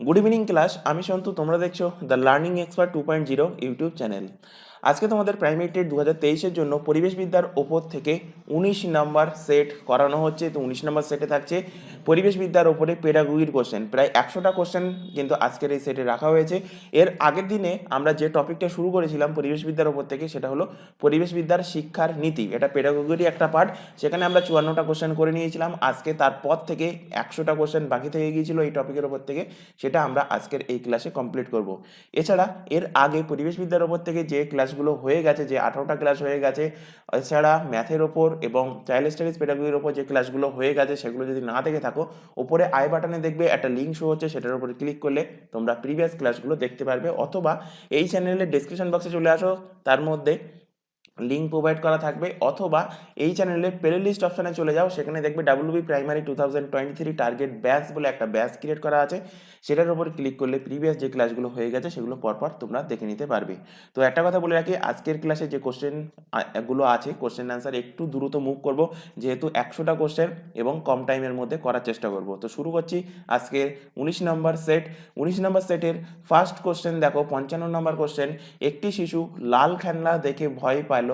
Good evening class, আমি সন্তু। তোমরা দেখছো the learning expert 2.0 YouTube channel. আজকে তোমাদের প্রাইমারি টেট 2023-এর জন্য পরিবেশবিদ্যার ওপর থেকে 19 নাম্বার সেট করানো হচ্ছে। তো 19 নাম্বার সেটে থাকছে পরিবেশবিদ্যার ওপরে পেডাগোগির কোশ্চেন, প্রায় 100টা কোশ্চেন কিন্তু আজকের এই সেটে রাখা হয়েছে। এর আগের দিনে আমরা যে টপিকটা শুরু করেছিলাম পরিবেশবিদ্যার ওপর থেকে, সেটা হলো পরিবেশবিদ্যার শিক্ষার নীতি। এটা পেডাগোগিরই একটা পার্ট, সেখানে আমরা 54টা কোশ্চেন করে নিয়েছিলাম। আজকে তারপর থেকে 100টা কোশ্চেন বাকি থেকে গিয়েছিল এই টপিকের ওপর থেকে, সেটা আমরা আজকের এই ক্লাসে কমপ্লিট করব। এছাড়া এর আগে পরিবেশবিদ্যার ওপর থেকে যে ক্লাসগুলো হয়ে গেছে, যে 18টা ক্লাস হয়ে গেছে, এছাড়া ম্যাথের ওপর এবং চাইল্ড স্টাডিজ পেডাগোগির ওপর যে ক্লাসগুলো হয়ে গেছে, সেগুলো যদি না দেখে থাকো, ওপরে আই বাটনে দেখবে একটা লিঙ্ক শো হচ্ছে, সেটার উপরে ক্লিক করলে তোমরা প্রিভিয়াস ক্লাসগুলো দেখতে পারবে। অথবা এই চ্যানেলের ডেসক্রিপশন বক্সে চলে আসো, তার মধ্যে লিঙ্ক প্রোভাইড করা থাকবে। অথবা এই চ্যানেলের প্লে লিস্ট অপশানে চলে যাও, সেখানে দেখবে ডাব্লিউবি প্রাইমারি 2023 টার্গেট ব্যাচ বলে একটা ব্যাচ ক্রিয়েট করা আছে। সেটার উপর ক্লিক করলে প্রিভিয়াস যে ক্লাসগুলো হয়ে গেছে সেগুলো পরপর তোমরা দেখে নিতে পারবে। তো একটা কথা বলে রাখি, আজকের ক্লাসে যে কোশ্চেন গুলো আছে, কোশ্চেন অ্যান্সার একটু দ্রুত মুভ করব, যেহেতু 100টা কোশ্চেন এবং কম টাইমের মধ্যে করার চেষ্টা করব। তো শুরু করছি আজকের 19 নম্বর সেট। 19 নম্বর সেটের ফার্স্ট কোশ্চেন দেখো, 55 নম্বর কোশ্চেন। একটি শিশু লাল খেলনা দেখে ভয় পেল,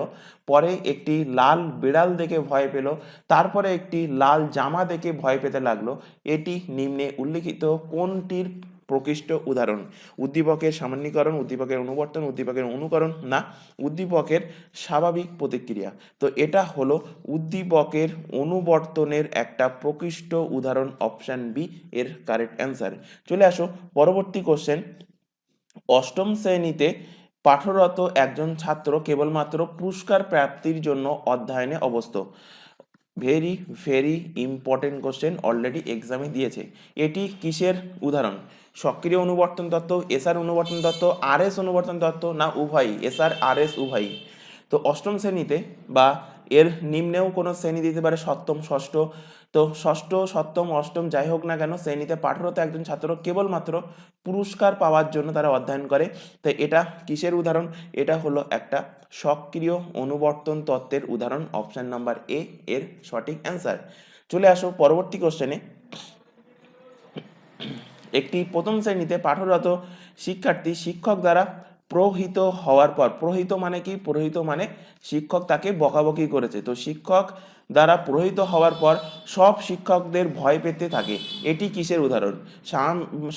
পরে একটি লাল বিড়াল দেখে ভয় পেল, তারপরে একটি লাল জামা দেখে ভয় পেতে লাগলো। এটি নিম্নে উল্লিখিত কোনটির প্রকৃষ্ট উদাহরণ? উদ্দীপকের সামান্যীকরণ, উদ্দীপকের অনুবর্তন, উদ্দীপকের অনুকরণ, না উদ্দীপকের স্বাভাবিক প্রতিক্রিয়া? তো এটা হলো উদ্দীপকের অনুবর্তনের একটা প্রকৃষ্ট উদাহরণ, অপশান বি এর কারেক্ট অ্যান্সার। চলে আসো পরবর্তী কোশ্চেন। অষ্টম শ্রেণীতে পাঠরত একজন ছাত্র কেবলমাত্র পুরস্কার প্রাপ্তির জন্য অধ্যয়নে অভ্যস্ত। Very very important question, already এক্সামে দিয়েছে। এটি কিসের উদাহরণ? সক্রিয় অনুবর্তন তত্ত্ব, এসআর অনুবর্তন তত্ত্ব, আরএস অনুবর্তন তত্ত্ব, না উভয়ই? এসআর আরএস উভয়ই। তো অষ্টম শ্রেণীতে বা এর নিম্নেও কোনো শ্রেণী দিতে পারে, সপ্তম ষষ্ঠ। তো ষষ্ঠ সপ্তম অষ্টম যাই হোক না কেন, শ্রেণীতে পাঠরত একজন ছাত্র কেবলমাত্র পুরস্কার পাওয়ার জন্য তারা অধ্যয়ন করে। তো এটা কিসের উদাহরণ? এটা হলো একটা সক্রিয় অনুবর্তন তত্ত্বের উদাহরণ, অপশন নাম্বার এ এর সঠিক অ্যান্সার। চলে আসো পরবর্তী কোশ্চেনে। একটি প্রথম শ্রেণীতে পাঠরত শিক্ষার্থী শিক্ষক দ্বারা প্রহিত হওয়ার পর, প্রহিত মানে কি? প্রহিত মানে শিক্ষক তাকে বকাবকি করেছে। তো শিক্ষক দ্বারা প্রহিত হওয়ার পর সব শিক্ষকদের ভয় পেতে থাকে। এটি কিসের উদাহরণ?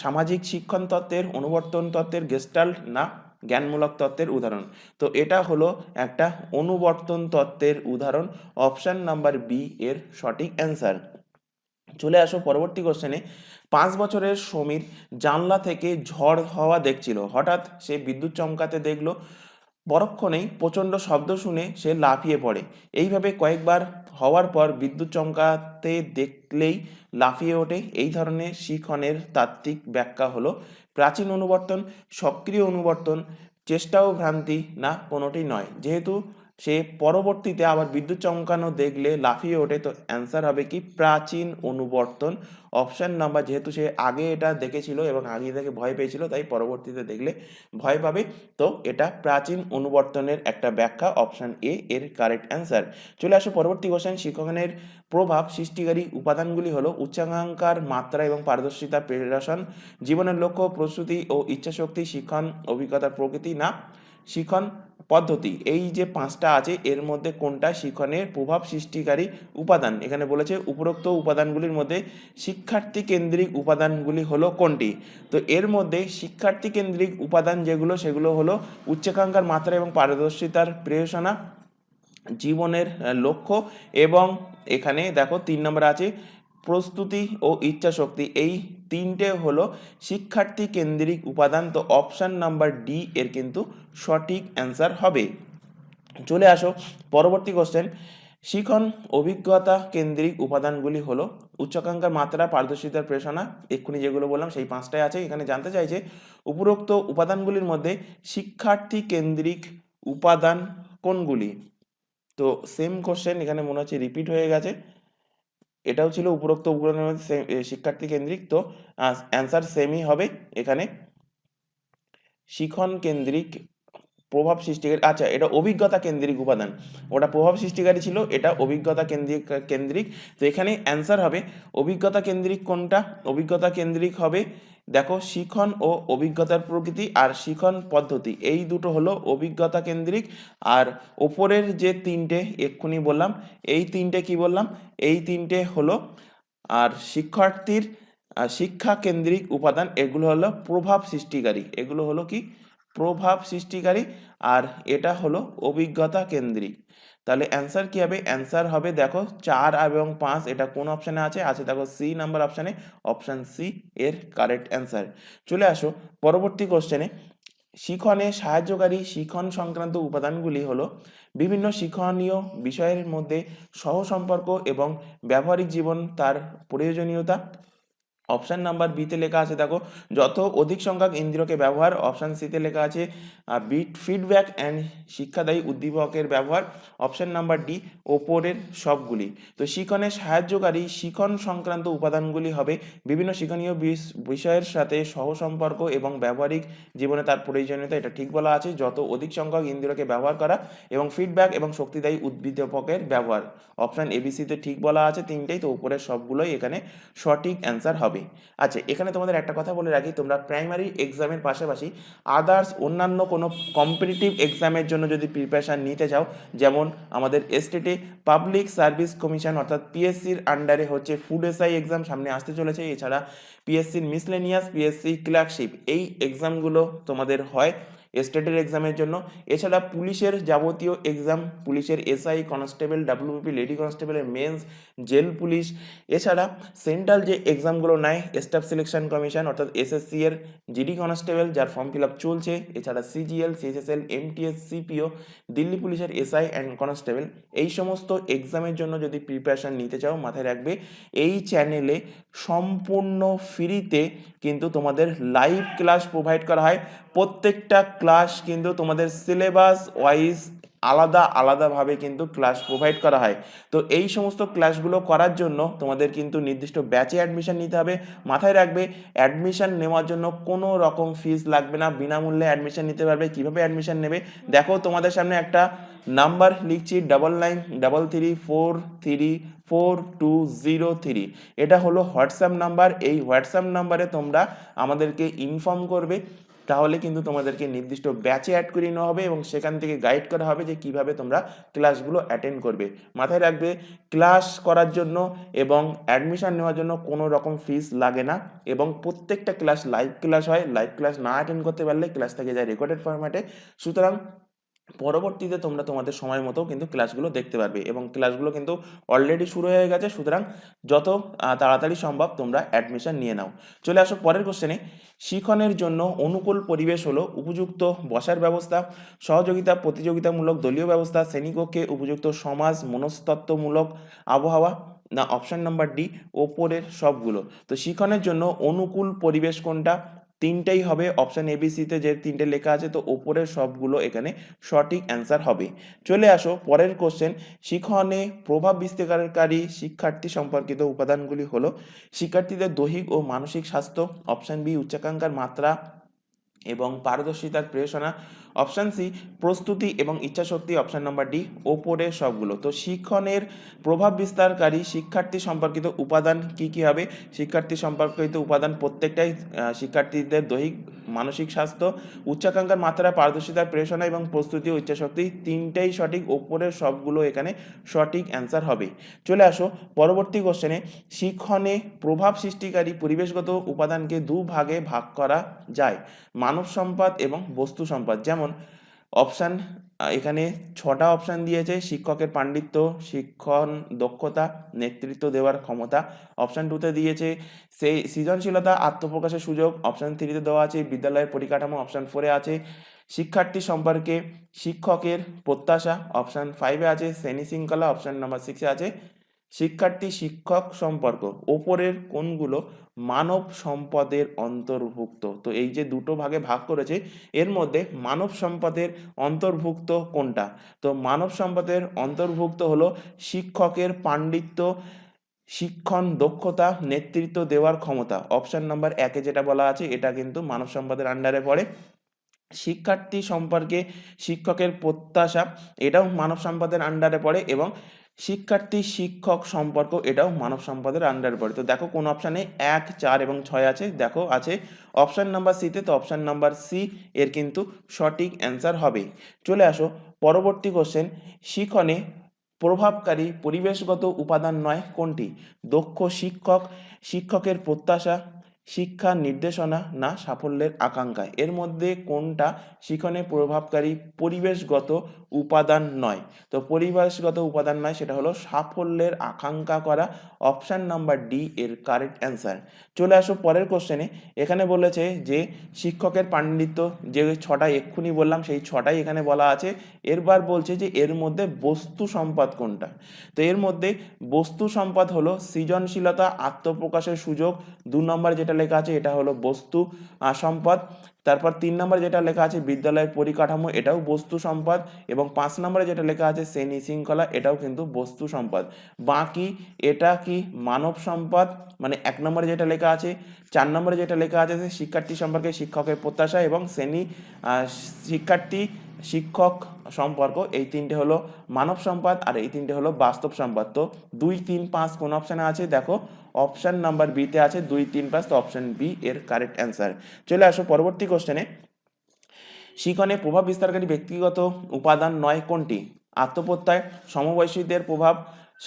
সামাজিক শিক্ষণ তত্ত্বের, অনুবর্তন তত্ত্বের, গেস্টাল্ট, না জ্ঞানমূলক তত্ত্বের উদাহরণ? তো এটা হলো একটা অনুবর্তন তত্ত্বের উদাহরণ, অপশন নাম্বার বি এর সঠিক অ্যান্সার। চলে আসো পরবর্তী কোশ্চেনে। 5 বছরের সমীর জানলা থেকে ঝড় হাওয়া দেখছিল, হঠাৎ সে বিদ্যুৎ চমকাতে দেখলো। পরক্ষণেই প্রচণ্ড শব্দ শুনে সে লাফিয়ে পড়ে। এইভাবে কয়েকবার হওয়ার পর বিদ্যুৎ চমকাতে দেখলেই লাফিয়ে ওঠে। এই ধরনের শিখনের তাত্ত্বিক ব্যাখ্যা হলো প্রাচীন অনুবর্তন, সক্রিয় অনুবর্তন, চেষ্টা ও ভ্রান্তি, না কোনোটি নয়? যেহেতু সে পরবর্তীতে আবার বিদ্যুৎ চমকানো দেখলে লাফিয়ে ওঠে, তো অ্যান্সার হবে কি? প্রাচীন অনুবর্তন, অপশন নাম্বার। যেহেতু সে আগে এটা দেখেছিল এবং আগে থেকে ভয় পেয়েছিল, তাই পরবর্তীতে দেখলে ভয় পাবে। তো এটা প্রাচীন অনুবর্তনের একটা ব্যাখ্যা, অপশন এ এর কারেক্ট অ্যান্সার। চলে আসো পরবর্তী কোশ্চেন। শিক্ষণের প্রভাব সৃষ্টিকারী উপাদানগুলি হলো উচ্চাকাঙ্ক্ষার মাত্রা এবং পারদর্শিতা, প্রেরণ, জীবনের লক্ষ্য, প্রস্তুতি ও ইচ্ছাশক্তি, শিক্ষণ অভিজ্ঞতার প্রকৃতি, না শিক্ষণ পদ্ধতি। এই যে 5টা আছে, এর মধ্যে কোনটা শিক্ষণের প্রভাব সৃষ্টিকারী উপাদান? এখানে বলেছে উপরোক্ত উপাদানগুলির মধ্যে শিক্ষার্থী কেন্দ্রিক উপাদানগুলি হলো কোনটি? তো এর মধ্যে শিক্ষার্থী কেন্দ্রিক উপাদান যেগুলো, সেগুলো হলো উচ্চাকাঙ্ক্ষার মাত্রা এবং পারদর্শিতার প্রেরণা, জীবনের লক্ষ্য, এবং এখানে দেখো 3 নম্বর আছে প্রস্তুতি ও ইচ্ছা শক্তি। এই 3টে হলো শিক্ষার্থী কেন্দ্রিক উপাদান। তো অপশন নাম্বার ডি এর কিন্তু সঠিক অ্যান্সার হবে। চলে আসো পরবর্তী কোশ্চেন। শিখন অভিজ্ঞতা কেন্দ্রিক উপাদানগুলি হলো উচ্চাকাঙ্ক্ষার মাত্রা, পারদর্শিতার প্রেরণা, এক্ষুনি যেগুলো বললাম সেই 5টাই আছে। এখানে জানতে চাইছে উপরোক্ত উপাদানগুলির মধ্যে শিক্ষার্থী কেন্দ্রিক উপাদান কোনগুলি? তো সেম কোশ্চেন এখানে মনে হচ্ছে রিপিট হয়ে গেছে। এটাও ছিল উপরোক্ত উপাদানের মধ্যে শিক্ষার্থী কেন্দ্রিক। তো অ্যান্সার সেমই হবে এখানে, শিখন কেন্দ্রিক প্রভাব সৃষ্টিকারী, আচ্ছা এটা অভিজ্ঞতা কেন্দ্রিক উপাদান, ওটা প্রভাব সৃষ্টিকারী ছিল, এটা অভিজ্ঞতা কেন্দ্রিক। তো এখানে অ্যান্সার হবে অভিজ্ঞতা কেন্দ্রিক কোনটা? অভিজ্ঞতা কেন্দ্রিক হবে, দেখো শিখন ও অভিজ্ঞতার প্রকৃতি আর শিখন পদ্ধতি, এই দুটো হলো অভিজ্ঞতা কেন্দ্রিক। আর ওপরের যে তিনটে এক্ষুনি বললাম, এই তিনটে কি বললাম, এই তিনটে হলো আর শিক্ষার্থীর শিক্ষা কেন্দ্রিক উপাদান, এগুলো হলো প্রভাব সৃষ্টিকারী, এগুলো হলো কি প্রভাব সৃষ্টিকারী, আর এটা হলো অভিজ্ঞতা কেন্দ্রিক। তাহলে অ্যান্সার কি হবে? অ্যান্সার হবে দেখো 4 এবং 5, এটা কোন অপশানে আছে? আছে দেখো সি নাম্বার অপশানে, অপশান সি এর কারেক্ট অ্যান্সার। চলে আসো পরবর্তী কোশ্চেনে। শিখনে সাহায্যকারী শিখন সংক্রান্ত উপাদানগুলি হলো বিভিন্ন শিক্ষণীয় বিষয়ের মধ্যে সহসম্পর্ক এবং ব্যবহারিক জীবন তার প্রয়োজনীয়তা। অপশান নাম্বার বিতে লেখা আছে দেখো যত অধিক সংখ্যক ইন্দ্রিয়কে ব্যবহার। অপশান সিতে লেখা আছে বিট ফিডব্যাক অ্যান্ড শিক্ষাদায়ী উদ্দীপকের ব্যবহার। অপশান নাম্বার ডি ওপরের সবগুলি। তো শিখনে সাহায্যকারী শিখন সংক্রান্ত উপাদানগুলি হবে বিভিন্ন শিক্ষণীয় বিষয়ের সাথে সহসম্পর্ক এবং ব্যবহারিক জীবনে তার প্রয়োজনীয়তা, এটা ঠিক বলা আছে, যত অধিক সংখ্যক ইন্দ্রিয়কে ব্যবহার করা এবং ফিডব্যাক এবং শক্তিদায়ী উদ্দীপকের ব্যবহার। অপশান এবিসিতে ঠিক বলা আছে তিনটেই, তো উপরের সবগুলোই এখানে সঠিক অ্যান্সার হবে। আচ্ছা এখানে তোমাদের একটা কথা বলে রাখি, তোমরা প্রাইমারি এক্সামের পাশাপাশি আদার্স অন্যান্য কোনো কম্পিটিটিভ এক্সামের জন্য যদি প্রিপারেশান নিতে চাও, যেমন আমাদের স্টেটে পাবলিক সার্ভিস কমিশন অর্থাৎ পিএসসির আন্ডারে হচ্ছে ফুড এসআই এক্সাম সামনে আসতে চলেছে, এছাড়া পিএসসির মিসলেনিয়াস, পিএসসি ক্লার্কশিপ, এই এক্সামগুলো তোমাদের হয় স্টেটের এক্সামের জন্য। এছাড়া পুলিশের যাবতীয় এক্সাম, পুলিশের এসআই, কনস্টেবল, ডাব্লিউবিপি, লেডি কনস্টেবলের মেন্স, জেল পুলিশ, এছাড়া সেন্ট্রাল যে এক্সামগুলো নেয় স্টাফ সিলেকশন কমিশন অর্থাৎ এসএসসি এর জিডি কনস্টেবল যার ফর্ম ফিল আপ চলছে, এছাড়া CGL, CSSL, MTS, CPO, Delhi পুলিশের এসআই অ্যান্ড কনস্টেবল, এই সমস্ত এক্সামের জন্য যদি প্রিপারেশান নিতে চাও, মাথায় রাখবে এই চ্যানেলে সম্পূর্ণ ফ্রিতে কিন্তু তোমাদের লাইভ ক্লাস প্রোভাইড করা হয়। প্রত্যেকটা ক্লাস কিন্তু তোমাদের সিলেবাস ওয়াইজ আলাদাভাবে কিন্তু ক্লাস প্রোভাইড করা হয়। তো এই সমস্ত ক্লাসগুলো করার জন্য তোমাদের কিন্তু নির্দিষ্ট ব্যাচে অ্যাডমিশন নিতে হবে। মাথায় রাখবে অ্যাডমিশন নেওয়ার জন্য কোনো রকম ফিস লাগবে না, বিনামূল্যে অ্যাডমিশন নিতে পারবে। কিভাবে অ্যাডমিশন নেবে দেখো, তোমাদের সামনে একটা নাম্বার লিখছি 9933434203, এটা হলো হোয়াটসঅ্যাপ নাম্বার। এই হোয়াটসঅ্যাপ নাম্বারে তোমরা আমাদেরকে ইনফর্ম করবে, তাহলে কিন্তু তোমাদেরকে নির্দিষ্ট ব্যাচে অ্যাড করে নেওয়া হবে এবং সেখান থেকে গাইড করা হবে যে কিভাবে তোমরা ক্লাসগুলো অ্যাটেন্ড করবে। মাথায় রাখবে ক্লাস করার জন্য এবং অ্যাডমিশন নেওয়ার জন্য কোনো রকম ফিস লাগে না এবং প্রত্যেকটা ক্লাস লাইভ ক্লাস হয়। লাইভ ক্লাস না অ্যাটেন্ড করতে পারলে ক্লাস থেকে যায় রেকর্ডেড ফরম্যাটে। সুতরাং পরবর্তীতে তোমরা তোমাদের সময় মতো কিন্তু ক্লাসগুলো দেখতে পারবে এবং ক্লাসগুলো কিন্তু অলরেডি শুরু হয়ে গেছে। সুতরাং যত তাড়াতাড়ি সম্ভব তোমরা অ্যাডমিশন নিয়ে নাও। চলে আসো পরের কোশ্চেনে। শিখনের জন্য অনুকূল পরিবেশ হলো উপযুক্ত বসার ব্যবস্থা, সহযোগিতা, প্রতিযোগিতামূলক দলীয় ব্যবস্থা, শ্রেণীকক্ষে উপযুক্ত সমাজ মনস্তত্ত্বমূলক আবহাওয়া, না অপশন নাম্বার ডি ওপরের সবগুলো। তো শিখনের জন্য অনুকূল পরিবেশ কোনটা? তিনটেই হবে, অপশন এবিসিতে যে তিনটে লেখা আছে, তো ওপরের সবগুলো এখানে সঠিক অ্যান্সার হবে। চলে আসো পরের কোশ্চেন। শিখনে প্রভাব বিস্তারকারী শিক্ষার্থী সম্পর্কিত উপাদানগুলি হলো শিক্ষার্থীদের দৈহিক ও মানসিক স্বাস্থ্য, অপশন বি উচ্চাকাঙ্ক্ষার মাত্রা এবং পারদর্শিতার প্রেরণা, অপশান সি প্রস্তুতি এবং ইচ্ছাশক্তি, অপশান নাম্বার ডি ওপরে সবগুলো। তো শিক্ষণের প্রভাব বিস্তারকারী শিক্ষার্থী সম্পর্কিত উপাদান কি কি হবে? শিক্ষার্থী সম্পর্কিত উপাদান প্রত্যেকটাই শিক্ষার্থীদের দৈহিক মানসিক স্বাস্থ্য, উচ্চাকাঙ্ক্ষার মাত্রা, পারদর্শিতার প্রেরণা এবং প্রস্তুতি ও ইচ্ছাশক্তি, তিনটেই সঠিক, ওপরের সবগুলো এখানে সঠিক অ্যান্সার হবে। চলে আসো পরবর্তী কোশ্চেনে। শিক্ষণে প্রভাব সৃষ্টিকারী পরিবেশগত উপাদানকে দুভাগে ভাগ করা যায়, মানব সম্পদ এবং বস্তু সম্পদ। যেমন অপশান এখানে 6টা অপশান দিয়েছে, শিক্ষকের পাণ্ডিত্য, শিক্ষণ দক্ষতা, নেতৃত্ব দেওয়ার ক্ষমতা। অপশান 2তে দিয়েছে সেই সৃজনশীলতা, আত্মপ্রকাশের সুযোগ। অপশান 3তে দেওয়া আছে বিদ্যালয়ের পরিকাঠামো। অপশান 4-এ আছে শিক্ষার্থী সম্পর্কে শিক্ষকের প্রত্যাশা। অপশান 5-এ আছে শ্রেণী শৃঙ্খলা। অপশান নাম্বার 6-এ আছে শিক্ষার্থী শিক্ষক সম্পর্ক। ওপরের কোনগুলো মানব সম্পদের অন্তর্ভুক্ত? তো এই যে দুটো ভাগে ভাগ করেছে, এর মধ্যে মানব সম্পদের অন্তর্ভুক্ত কোনটা? তো মানব সম্পদের অন্তর্ভুক্ত হলো শিক্ষকের পাণ্ডিত্য, শিক্ষণ দক্ষতা, নেতৃত্ব দেওয়ার ক্ষমতা। অপশন নাম্বার 1-এ যেটা বলা আছে এটা কিন্তু মানব সম্পদের আন্ডারে পড়ে। শিক্ষার্থী সম্পর্কে শিক্ষকের প্রত্যাশা এটাও মানব সম্পদের আন্ডারে পড়ে, এবং শিক্ষার্থী শিক্ষক সম্পর্ক এটাও মানব সম্পদের আন্ডারে পড়ে। তো দেখো কোন অপশানে 1, 4 এবং 6 আছে, দেখো আছে অপশান নাম্বার সিতে, তো অপশান নাম্বার সি এর কিন্তু সঠিক অ্যান্সার হবে। চলে আসো পরবর্তী কোশ্চেন, শিক্ষণে প্রভাবকারী পরিবেশগত উপাদান নয় কোনটি? দক্ষ শিক্ষক, শিক্ষকের প্রত্যাশা, শিক্ষা নির্দেশনা, না সাফল্যের আকাঙ্ক্ষা? এর মধ্যে কোনটা শিক্ষণে প্রভাবকারী পরিবেশগত উপাদান নয়? তো পরিবেশগত উপাদান নয়, সেটা হলো সাফল্যের আকাঙ্ক্ষা করা, অপশান নাম্বার ডি এর কারেক্ট অ্যান্সার। চলে আসো পরের কোশ্চেনে, এখানে বলেছে যে শিক্ষকের পাণ্ডিত্য, যে ছটা এক্ষুনি বললাম সেই ছটাই এখানে বলা আছে। এরবার বলছে যে এর মধ্যে বস্তু সম্পদ কোনটা? তো এর মধ্যে বস্তু সম্পদ হলো সৃজনশীলতা, আত্মপ্রকাশের সুযোগ, 2 নম্বর যেটা লেখা আছে এটা হলো বস্তু সম্পদ। তারপর 3 নম্বর যেটা লেখা আছে বিদ্যালয়ের পরিকাঠামো, এটাও বস্তু সম্পদ, এবং 5 নম্বরে যেটা লেখা আছে শ্রেণী শৃঙ্খলা, এটাও কিন্তু বস্তু সম্পদ। বাকি এটা কি মানব সম্পদ, মানে 1 নম্বরে যেটা লেখা আছে, 4 নম্বরে যেটা লেখা আছে শিক্ষার্থী সম্পর্কে শিক্ষকের প্রত্যাশা এবং শ্রেণী শিক্ষার্থী শিক্ষক সম্পর্ক, এই তিনটে হলো মানব সম্পদ, আর এই তিনটে হলো বাস্তব সম্পদ। তো 2, 3, 5 কোন অপশানে আছে? দেখো অপশান নাম্বার বিতে আছে 2, 3, 5, তো অপশান বি এর কারেক্ট অ্যান্সার। চলে আসো পরবর্তী কোশ্চেনে, শিক্ষণে প্রভাব বিস্তারকারী ব্যক্তিগত উপাদান নয় কোনটি? আত্মপ্রত্যয়, সমবয়সীদের প্রভাব,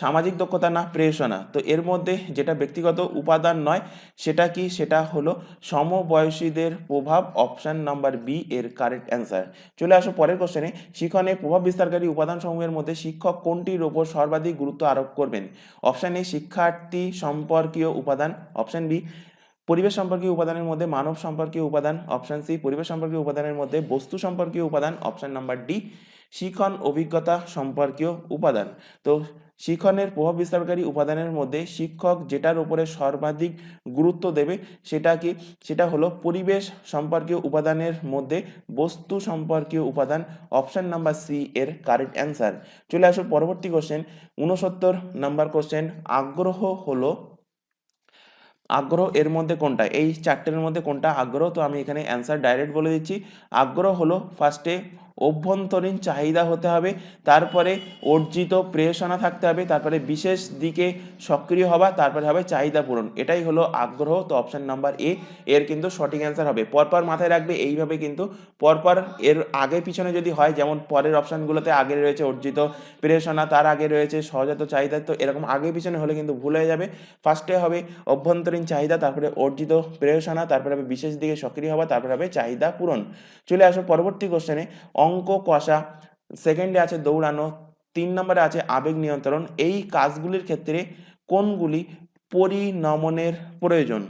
সামাজিক দক্ষতা, না প্রেরণা? তো এর মধ্যে যেটা ব্যক্তিগত উপাদান নয় সেটা কি? সেটা হলো সমবয়সীদের প্রভাব, অপশান নাম্বার বি এর কারেক্ট অ্যান্সার। চলে আসো পরের কোশ্চেনে, শিক্ষণে প্রভাব বিস্তারকারী উপাদান সমূহের মধ্যে শিক্ষক কোনটির ওপর সর্বাধিক গুরুত্ব আরোপ করবেন? অপশান এ শিক্ষার্থী সম্পর্কীয় উপাদান, অপশান বি পরিবেশ সম্পর্কীয় উপাদানের মধ্যে মানব সম্পর্কীয় উপাদান, অপশান সি পরিবেশ সম্পর্কীয় উপাদানের মধ্যে বস্তু সম্পর্কীয় উপাদান, অপশান নাম্বার ডি শিখন অভিজ্ঞতা সম্পর্কীয় উপাদান। তো শিক্ষণের প্রভাব বিস্তারকারী উপাদানের মধ্যে শিক্ষক যেটার উপরে সর্বাধিক গুরুত্ব দেবে সেটা কি? সেটা হলো পরিবেশ সম্পর্কীয় উপাদানের মধ্যে বস্তু সম্পর্কীয় উপাদান, অপশান নাম্বার সি এর কারেক্ট অ্যান্সার। চলে আসো পরবর্তী কোশ্চেন, 69 নাম্বার কোশ্চেন, আগ্রহ হলো আগ্রহ এর মধ্যে কোনটা? এই চারটের মধ্যে কোনটা আগ্রহ? তো আমি এখানে অ্যান্সার ডাইরেক্ট বলে দিচ্ছি। আগ্রহ হলো ফার্স্টে অভ্যন্তরীণ চাহিদা হতে হবে, তারপরে অর্জিত প্রেরণা থাকতে হবে, তারপরে বিশেষ দিকে সক্রিয় হওয়া, তারপরে হবে চাহিদা পূরণ। এটাই হলো আগ্রহ। তো অপশান নাম্বার এ এর কিন্তু সঠিক অ্যান্সার হবে। পরপর মাথায় রাখবে, এইভাবে কিন্তু পরপর এর আগে পিছনে যদি হয়, যেমন পরের অপশানগুলোতে আগে রয়েছে অর্জিত প্রেরণা, তার আগে রয়েছে সহজাত চাহিদা, তো এরকম আগে পিছনে হলে কিন্তু ভুল হয়ে যাবে। ফার্স্টে হবে অভ্যন্তরীণ চাহিদা, তারপরে অর্জিত প্রেরণা, তারপরে হবে বিশেষ দিকে সক্রিয় হওয়া, তারপরে হবে চাহিদা পূরণ। চলে আসো পরবর্তী কোশ্চেনে, অঙ্ক কষা, সেকেন্ডে আছে দৌড়ানো, 3 নম্বরে আছে আবেগ নিয়ন্ত্রণ। এই কাজগুলির ক্ষেত্রে কোনগুলি পরিণমনের প্রয়োজন?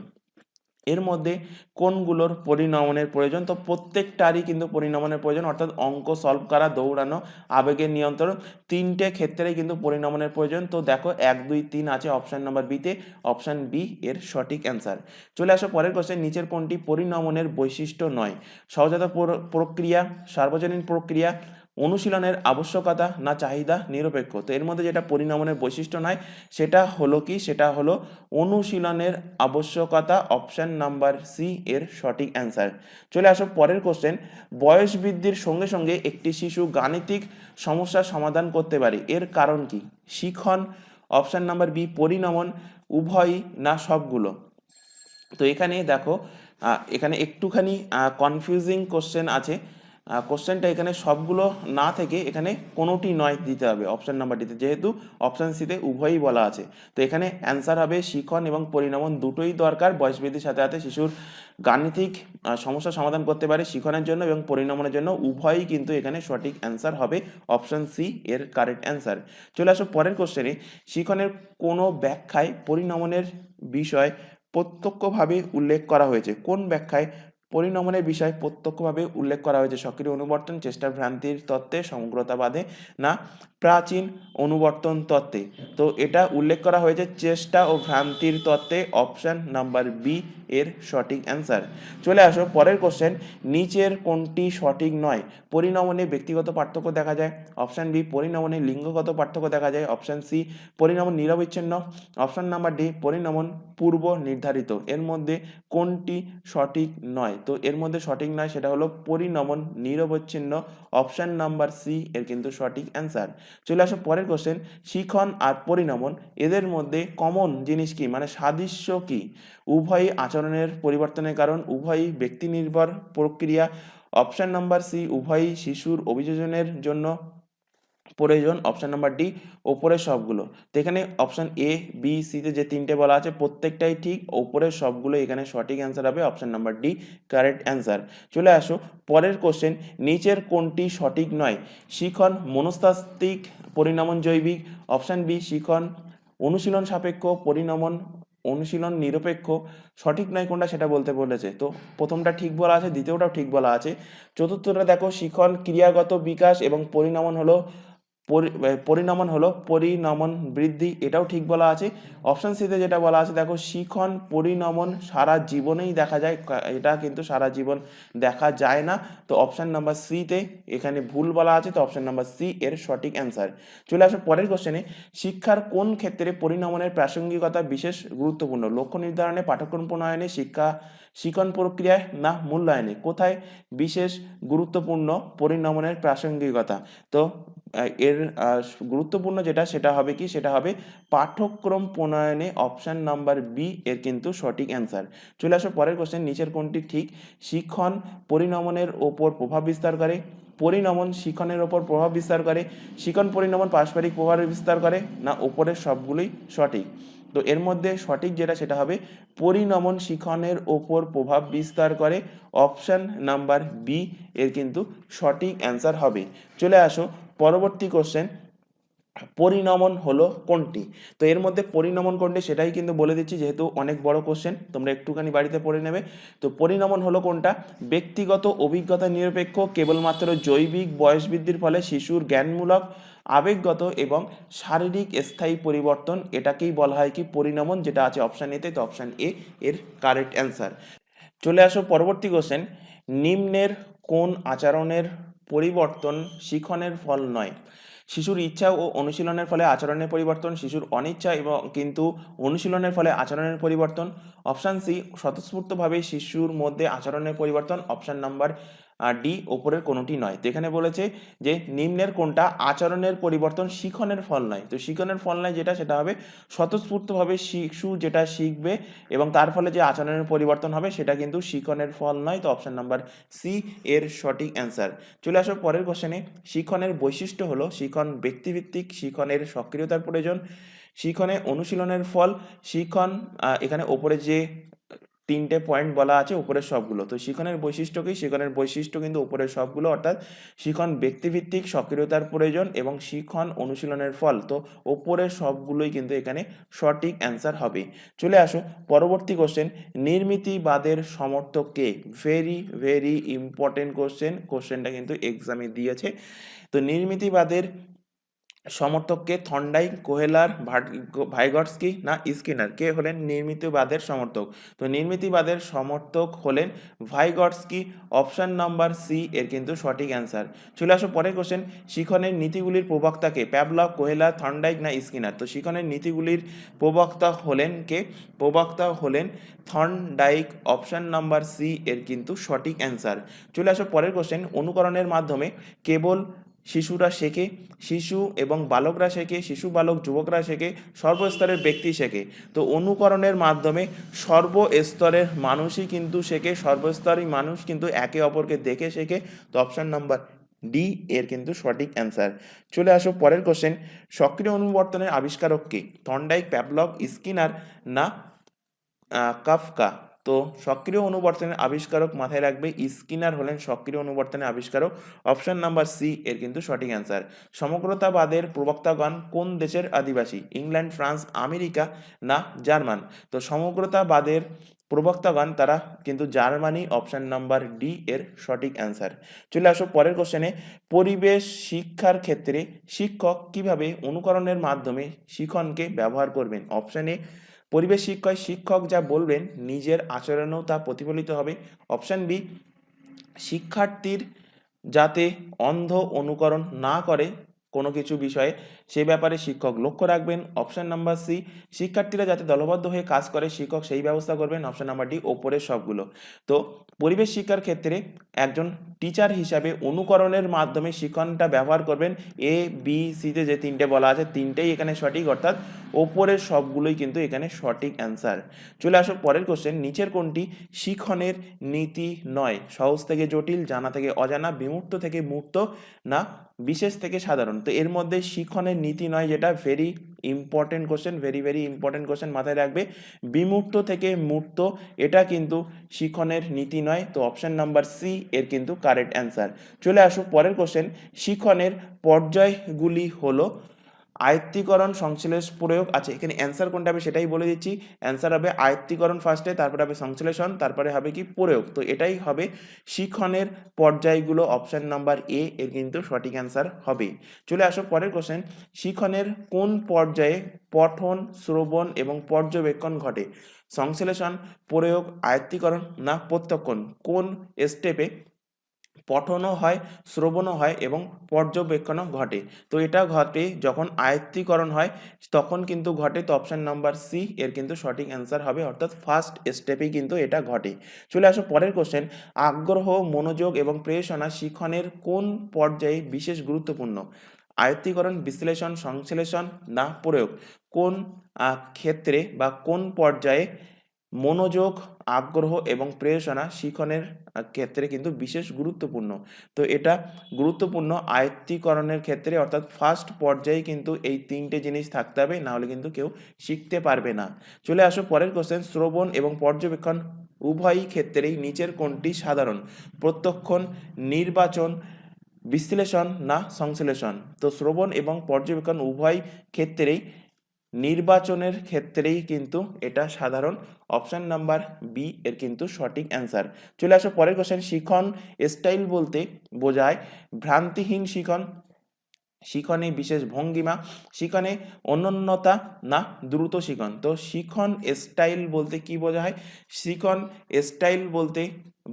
এর মধ্যে কোনগুলোর পরিণমনের প্রয়োজন? তো প্রত্যেকটারই কিন্তু পরিণমনের প্রয়োজন, অর্থাৎ অঙ্ক সলভ করা, দৌড়ানো, আবেগের নিয়ন্ত্রণ, তিনটে ক্ষেত্রেই কিন্তু পরিণমনের প্রয়োজন। তো দেখো 1, 2, 3 আছে অপশান নাম্বার বিতে, অপশান বি এর সঠিক অ্যান্সার। চলে আসো পরের কোশ্চেন, নিচের কোনটি পরিণমনের বৈশিষ্ট্য নয়? সহজাত প্রক্রিয়া, সার্বজনীন প্রক্রিয়া, অনুশীলনের আবশ্যকতা, না চাহিদা নিরপেক্ষ? তো এর মধ্যে যেটা পরিণমনের বৈশিষ্ট্য নয় সেটা হলো কি? সেটা হলো অনুশীলনের আবশ্যকতা, অপশান নাম্বার সি এর সঠিক অ্যান্সার। চলে আসো পরের কোশ্চেন, বয়স বৃদ্ধির সঙ্গে সঙ্গে একটি শিশু গাণিতিক সমস্যার সমাধান করতে পারে, এর কারণ কি? শিখন, অপশান নাম্বার বি পরিণমন, উভয়ই, না সবগুলো? তো এখানে দেখো এখানে একটুখানি কনফিউজিং কোশ্চেন আছে। কোশ্চেনটা এখানে সবগুলো না থেকে এখানে কোনোটি নয় দিতে হবে অপশান নাম্বার ডিতে, যেহেতু অপশান সিতে উভয়ই বলা আছে। তো এখানে অ্যান্সার হবে শিখন এবং পরিণমন দুটোই দরকার। বয়স বৃদ্ধির সাথে সাথে শিশুর গাণিতিক সমস্যার সমাধান করতে পারে শিখনের জন্য এবং পরিণমনের জন্য, উভয়ই কিন্তু এখানে সঠিক অ্যান্সার হবে, অপশান সি এর কারেক্ট অ্যান্সার। চলে আসো পরের কোশ্চেনে, শিখনের কোনো ব্যাখ্যায় পরিণমনের বিষয় প্রত্যক্ষভাবে উল্লেখ করা হয়েছে? কোন ব্যাখ্যায় পরিণমনের বিষয় প্রত্যক্ষভাবে উল্লেখ করা হয়েছে? সক্রিয় অনুবর্তন, চেষ্টার ভ্রান্তির তত্ত্বে, সমগ্রতাবাদে, না প্রাচীন অনুবর্তন তত্ত্বে। তো এটা উল্লেখ করা হয়েছে চেষ্টা ও ভ্রান্তির তত্ত্বে, অপশন নাম্বার বি এর সঠিক অ্যান্সার। চলে আসো পরের কোশ্চেন, নিচের কোনটি সঠিক নয়? পরিণমনে ব্যক্তিগত পার্থক্য দেখা যায়, অপশন বি পরিণমনে লিঙ্গগত পার্থক্য দেখা যায়, অপশন সি পরিণমন নিরবিচ্ছিন্ন, অপশন নাম্বার ডি পরিণমন পূর্ব নির্ধারিত। এর মধ্যে কোনটি সঠিক নয়? তো এর মধ্যে সঠিক নয় সেটা হলো পরিণমন নিরবচ্ছিন্ন, অপশন নাম্বার সি এর কিন্তু সঠিক অ্যান্সার। চলে আসো পরের কোশ্চেন, শিখন আর পরিণমন এদের মধ্যে কমন জিনিস কি, মানে সাদৃশ্য কি? উভয়ই আচরণের পরিবর্তনের কারণ, উভয়ই ব্যক্তি নির্ভর প্রক্রিয়া, অপশন নাম্বার সি উভয়ই শিশুর অভিযোজনের জন্য প্রয়োজন, অপশন নাম্বার ডি ওপরের সবগুলো। তো এখানে অপশন এ বি সিতে যে তিনটে বলা আছে প্রত্যেকটাই ঠিক, ওপরের সবগুলো এখানে সঠিক অ্যান্সার হবে, option number D correct answer. চলে আসো পরের কোশ্চেন, নিচের কোনটি সঠিক নয়? শিখন মনস্তাত্ত্বিক, পরিণমন জৈবিক, অপশন বি শিখন অনুশীলন সাপেক্ষ, পরিণমন অনুশীলন নিরপেক্ষ। সঠিক নয় কোনটা সেটা বলতে বলেছে, তো প্রথমটা ঠিক বলা আছে, দ্বিতীয়টাও ঠিক বলা আছে। চতুর্থটা দেখো শিখন ক্রিয়াগত বিকাশ এবং পরিণমন হলো পরিণমন বৃদ্ধি, এটাও ঠিক বলা আছে। অপশন সিতে যেটা বলা আছে দেখো শিখন পরিণমন সারা জীবনেই দেখা যায়, এটা কিন্তু সারা জীবন দেখা যায় না, তো অপশন নাম্বার সিতে এখানে ভুল বলা আছে, তো অপশন নাম্বার সি এর সঠিক অ্যান্সার। চলে আসো পরের কোশ্চেনে, শিক্ষার কোন ক্ষেত্রে পরিণমনের প্রাসঙ্গিকতা বিশেষ গুরুত্বপূর্ণ? লক্ষ্য নির্ধারণে, পাঠ্যক্রম প্রণয়নে, শিক্ষণ প্রক্রিয়ায়, না মূল্যায়নে? কোথায় বিশেষ গুরুত্বপূর্ণ পরিণমনের প্রাসঙ্গিকতা? তো এর গুরুত্বপূর্ণ যেটা সেটা হবে কি, সেটা হবে পাঠ্যক্রম প্রণয়নে, অপশন নাম্বার বি এর কিন্তু সঠিক অ্যান্সার। চলে আসো পরের কোশ্চেন, নিচের কোনটি ঠিক? শিক্ষণ পরিণমনের ওপর প্রভাব বিস্তার করে, পরিণমন শিক্ষণের ওপর প্রভাব বিস্তার করে, শিক্ষণ পরিণমন পারস্পরিক প্রভাব বিস্তার করে, না ওপরের সবগুলোই সঠিক? তো এর মধ্যে সঠিক যেটা সেটা হবে পরিণমন শিক্ষণের ওপর প্রভাব বিস্তার করে, অপশন নাম্বার বি এর কিন্তু সঠিক অ্যান্সার হবে। চলে আসো পরবর্তী কোশ্চেন, পরিণমন হলো কোনটি? তো এর মধ্যে পরিণমন কোনটি সেটাই কিন্তু বলে দিচ্ছি, যেহেতু অনেক বড় কোশ্চেন তোমরা একটুখানি বাড়িতে পড়ে নেবে। তো পরিণমন হলো কোনটা? ব্যক্তিগত অভিজ্ঞতা নিরপেক্ষ, কেবলমাত্র জৈবিক বয়স বৃদ্ধির ফলে শিশুর জ্ঞানমূলক, আবেগগত এবং শারীরিক স্থায়ী পরিবর্তন, এটাকেই বলা হয় কি পরিণমন, যেটা আছে অপশান এতে, তো অপশান এ এর কারেক্ট অ্যান্সার। চলে আসো পরবর্তী কোশ্চেন, নিম্নের কোন আচরণের পরিবর্তন শিখনের ফল নয়? শিশুর ইচ্ছা ও অনুশীলনের ফলে আচরণের পরিবর্তন, শিশুর অনিচ্ছা এবং কিন্তু অনুশীলনের ফলে আচরণের পরিবর্তন, অপশান সি স্বতঃস্ফূর্তভাবে শিশুর মধ্যে আচরণের পরিবর্তন, অপশান নাম্বার ডি ওপরের কোনোটি নয়। তো এখানে বলেছে যে নিম্নের কোনটা আচরণের পরিবর্তন শিখনের ফল নয়? তো শিখনের ফল নয় যেটা সেটা হবে স্বতঃস্ফূর্তভাবে শিশু যেটা শিখবে এবং তার ফলে যে আচরণের পরিবর্তন হবে সেটা কিন্তু শিখনের ফল নয়, তো অপশন নাম্বার সি এর সঠিক অ্যান্সার। চলে আসো পরের কোশ্চেনে, শিখনের বৈশিষ্ট্য হলো শিখন ব্যক্তিভিত্তিক, শিখনের সক্রিয়তার প্রয়োজন, শিখনে অনুশীলনের ফল, শিখন এখানে ওপরে যে তিনটে পয়েন্ট বলা আছে উপরের সবগুলো, তো শিখনের বৈশিষ্ট্য কি? শিখনের বৈশিষ্ট্য কিন্তু উপরের সবগুলো, অর্থাৎ শিখন ব্যক্তিভিত্তিক, সক্রিয়তার প্রয়োজন এবং শিখন অনুশীলনের ফল, তো ওপরের সবগুলোই কিন্তু এখানে সঠিক অ্যান্সার হবে। চলে আসো পরবর্তী কোশ্চেন, নির্মিতিবাদের সমর্থক কে? ভেরি ভেরি ইম্পর্টেন্ট কোশ্চেনটা কিন্তু এক্সামে দিয়েছে। তো নির্মিতিবাদের সমর্থককে থর্নডাইক, কোহেলার, ভাইগটস্কি, না স্কিনার? কে হলেন নির্মিতিবাদের সমর্থক? তো নির্মিতিবাদের সমর্থক হলেন ভাইগটস্কি, অপশন নাম্বার সি এর কিন্তু সঠিক অ্যান্সার। চলে আসো পরের কোশ্চেন, শিখনের নীতিগুলির প্রবক্তাকে? প্যাভলভ, কোহেলার, থর্নডাইক, না স্কিনার? তো শিখনের নীতিগুলির প্রবক্তা হলেন কে? প্রবক্তা হলেন থর্নডাইক, অপশন নাম্বার সি এর কিন্তু সঠিক অ্যান্সার। চলে আসো পরের কোশ্চেন, অনুকরণের মাধ্যমে কেবল শিশুরা শেখে, শিশু এবং বালকরা শেখে, শিশু বালক যুবকরা শেখে, সর্বস্তরের ব্যক্তি শেখে? তো অনুকরণের মাধ্যমে সর্বস্তরের মানুষই কিন্তু শেখে, সর্বস্তরের মানুষ কিন্তু একে অপরকে দেখে শেখে, তো অপশন নাম্বার ডি এর কিন্তু সঠিক অ্যান্সার। চলে আসো পরের কোশ্চেন, সক্রিয় অনুবর্তনের আবিষ্কারক কে? থর্নডাইক, প্যাভলভ, স্কিনার, না কাফকা? তো সক্রিয় অনুবর্তনের আবিষ্কারক মাথায় রাখবে স্কিনার হলেন সক্রিয় অনুবর্তনের আবিষ্কারক। অপশন নাম্বার সি এর কিন্তু সঠিক অ্যান্সার। সমগ্রতাবাদের প্রবক্তাগণ কোন দেশের আদিবাসী? ইংল্যান্ড, ফ্রান্স, আমেরিকা না জার্মান? তো সমগ্রতাবাদের প্রবক্তাগণ তারা কিন্তু জার্মানি, অপশন নাম্বার ডি এর সঠিক অ্যান্সার। চলে আসো পরের কোশ্চেনে। পরিবেশ শিক্ষার ক্ষেত্রে শিক্ষক কিভাবে অনুকরণের মাধ্যমে শিক্ষণকে ব্যবহার করবেন? অপশন এ, পরিবেশ শিক্ষায় শিক্ষক যা বলবেন নিজের আচরণেও তা প্রতিফলিত হবে। অপশন বি, শিক্ষার্থীর যাতে অন্ধ অনুকরণ না করে কোনো কিছু বিষয়ে সে ব্যাপারে শিক্ষক লক্ষ্য রাখবেন। অপশন নাম্বার সি, শিক্ষার্থীরা যাতে দলবদ্ধ হয়ে কাজ করে শিক্ষক সেই ব্যবস্থা করবেন। অপশন নাম্বার ডি, ওপরের সবগুলো। তো পরিবেশ শিক্ষার ক্ষেত্রে একজন টিচার হিসাবে অনুকরণের মাধ্যমে শিক্ষণটা ব্যবহার করবেন। এ বি সিতে যে তিনটে বলা আছে তিনটেই এখানে সঠিক, অর্থাৎ ওপরের সবগুলোই কিন্তু এখানে সঠিক অ্যান্সার। চলে আসো পরের কোশ্চেন। নিচের কোনটি শিক্ষণের নীতি নয়? সহজ থেকে জটিল, জানা থেকে অজানা, বিমূর্ত থেকে মূর্ত না বিশেষ থেকে সাধারণ? তো এর মধ্যে শিক্ষণের নীতি নয়, যেটা very important question, very important question, মাথায় রাখবে। বিমূর্ত থেকে মূর্ত এটা কিন্তু শিক্ষণের নীতি নয়। তো অপশন নাম্বার সি এর কিন্তু কারেক্ট অ্যান্সার। চলে আসো পরের কোশ্চেন। শিক্ষণের পর্যায়গুলি হলো আয়ত্তীকরণ, সংশ্লেষ, প্রয়োগ। আচ্ছা, এখানে অ্যান্সার কোনটা হবে সেটাই বলে দিচ্ছি। অ্যান্সার হবে আয়ত্তীকরণ ফার্স্টে, তারপরে হবে সংশ্লেষণ, তারপরে হবে কি প্রয়োগ। তো এটাই হবে শিক্ষণের পর্যায়গুলো। অপশন নাম্বার এ এর কিন্তু সঠিক অ্যান্সার হবে। চলে আসো পরের কোশ্চেন। শিক্ষণের কোন পর্যায়ে পঠন, শ্রবণ এবং পর্যবেক্ষণ ঘটে? সংশ্লেষণ, প্রয়োগ, আয়ত্তীকরণ না প্রত্যক্ষণ? কোন স্টেপে পঠনও হয়, শ্রবণও হয় এবং পর্যবেক্ষণও ঘটে? তো এটা ঘটে যখন আয়ত্তীকরণ হয়, তখন কিন্তু ঘটে। তো অপশন নাম্বার সি এর কিন্তু সঠিক অ্যান্সার হবে, অর্থাৎ ফার্স্ট স্টেপেই কিন্তু এটা ঘটে। চলে আসো পরের কোশ্চেন। আগ্রহ, মনোযোগ এবং প্রেরণা শিক্ষণের কোন পর্যায়ে বিশেষ গুরুত্বপূর্ণ? আয়ত্তীকরণ, বিশ্লেষণ, সংশ্লেষণ না প্রয়োগ? কোন ক্ষেত্রে বা কোন পর্যায়ে মনোযোগ, আগ্রহ এবং প্রেরণা শিক্ষণের ক্ষেত্রে কিন্তু বিশেষ গুরুত্বপূর্ণ? তো এটা গুরুত্বপূর্ণ আয়ত্তীকরণের ক্ষেত্রে, অর্থাৎ ফার্স্ট পর্যায়ে কিন্তু এই তিনটে জিনিস থাকতে হবে, না হলে কিন্তু কেউ শিখতে পারবে না। চলে আসো পরের কোশ্চেন। শ্রবণ এবং পর্যবেক্ষণ উভয়ই ক্ষেত্রেই নিচের কোনটি সাধারণ? প্রত্যক্ষণ, নির্বাচন, বিশ্লেষণ না সংশ্লেষণ? তো শ্রবণ এবং পর্যবেক্ষণ উভয় ক্ষেত্রেই, নির্বাচনের ক্ষেত্রেই কিন্তু এটা সাধারণ। অপশন নাম্বার বি এর কিন্তু সঠিক অ্যান্সার। চলে আসো পরের কোশ্চেন। শিখন স্টাইল বলতে বোঝায় ভ্রান্তিহীন শিখন, শিখনে বিশেষ ভঙ্গিমা, শিখনে অনন্যতা না দ্রুত শিখন? তো শিখন স্টাইল বলতে কি বোঝায়? শিখন স্টাইল বলতে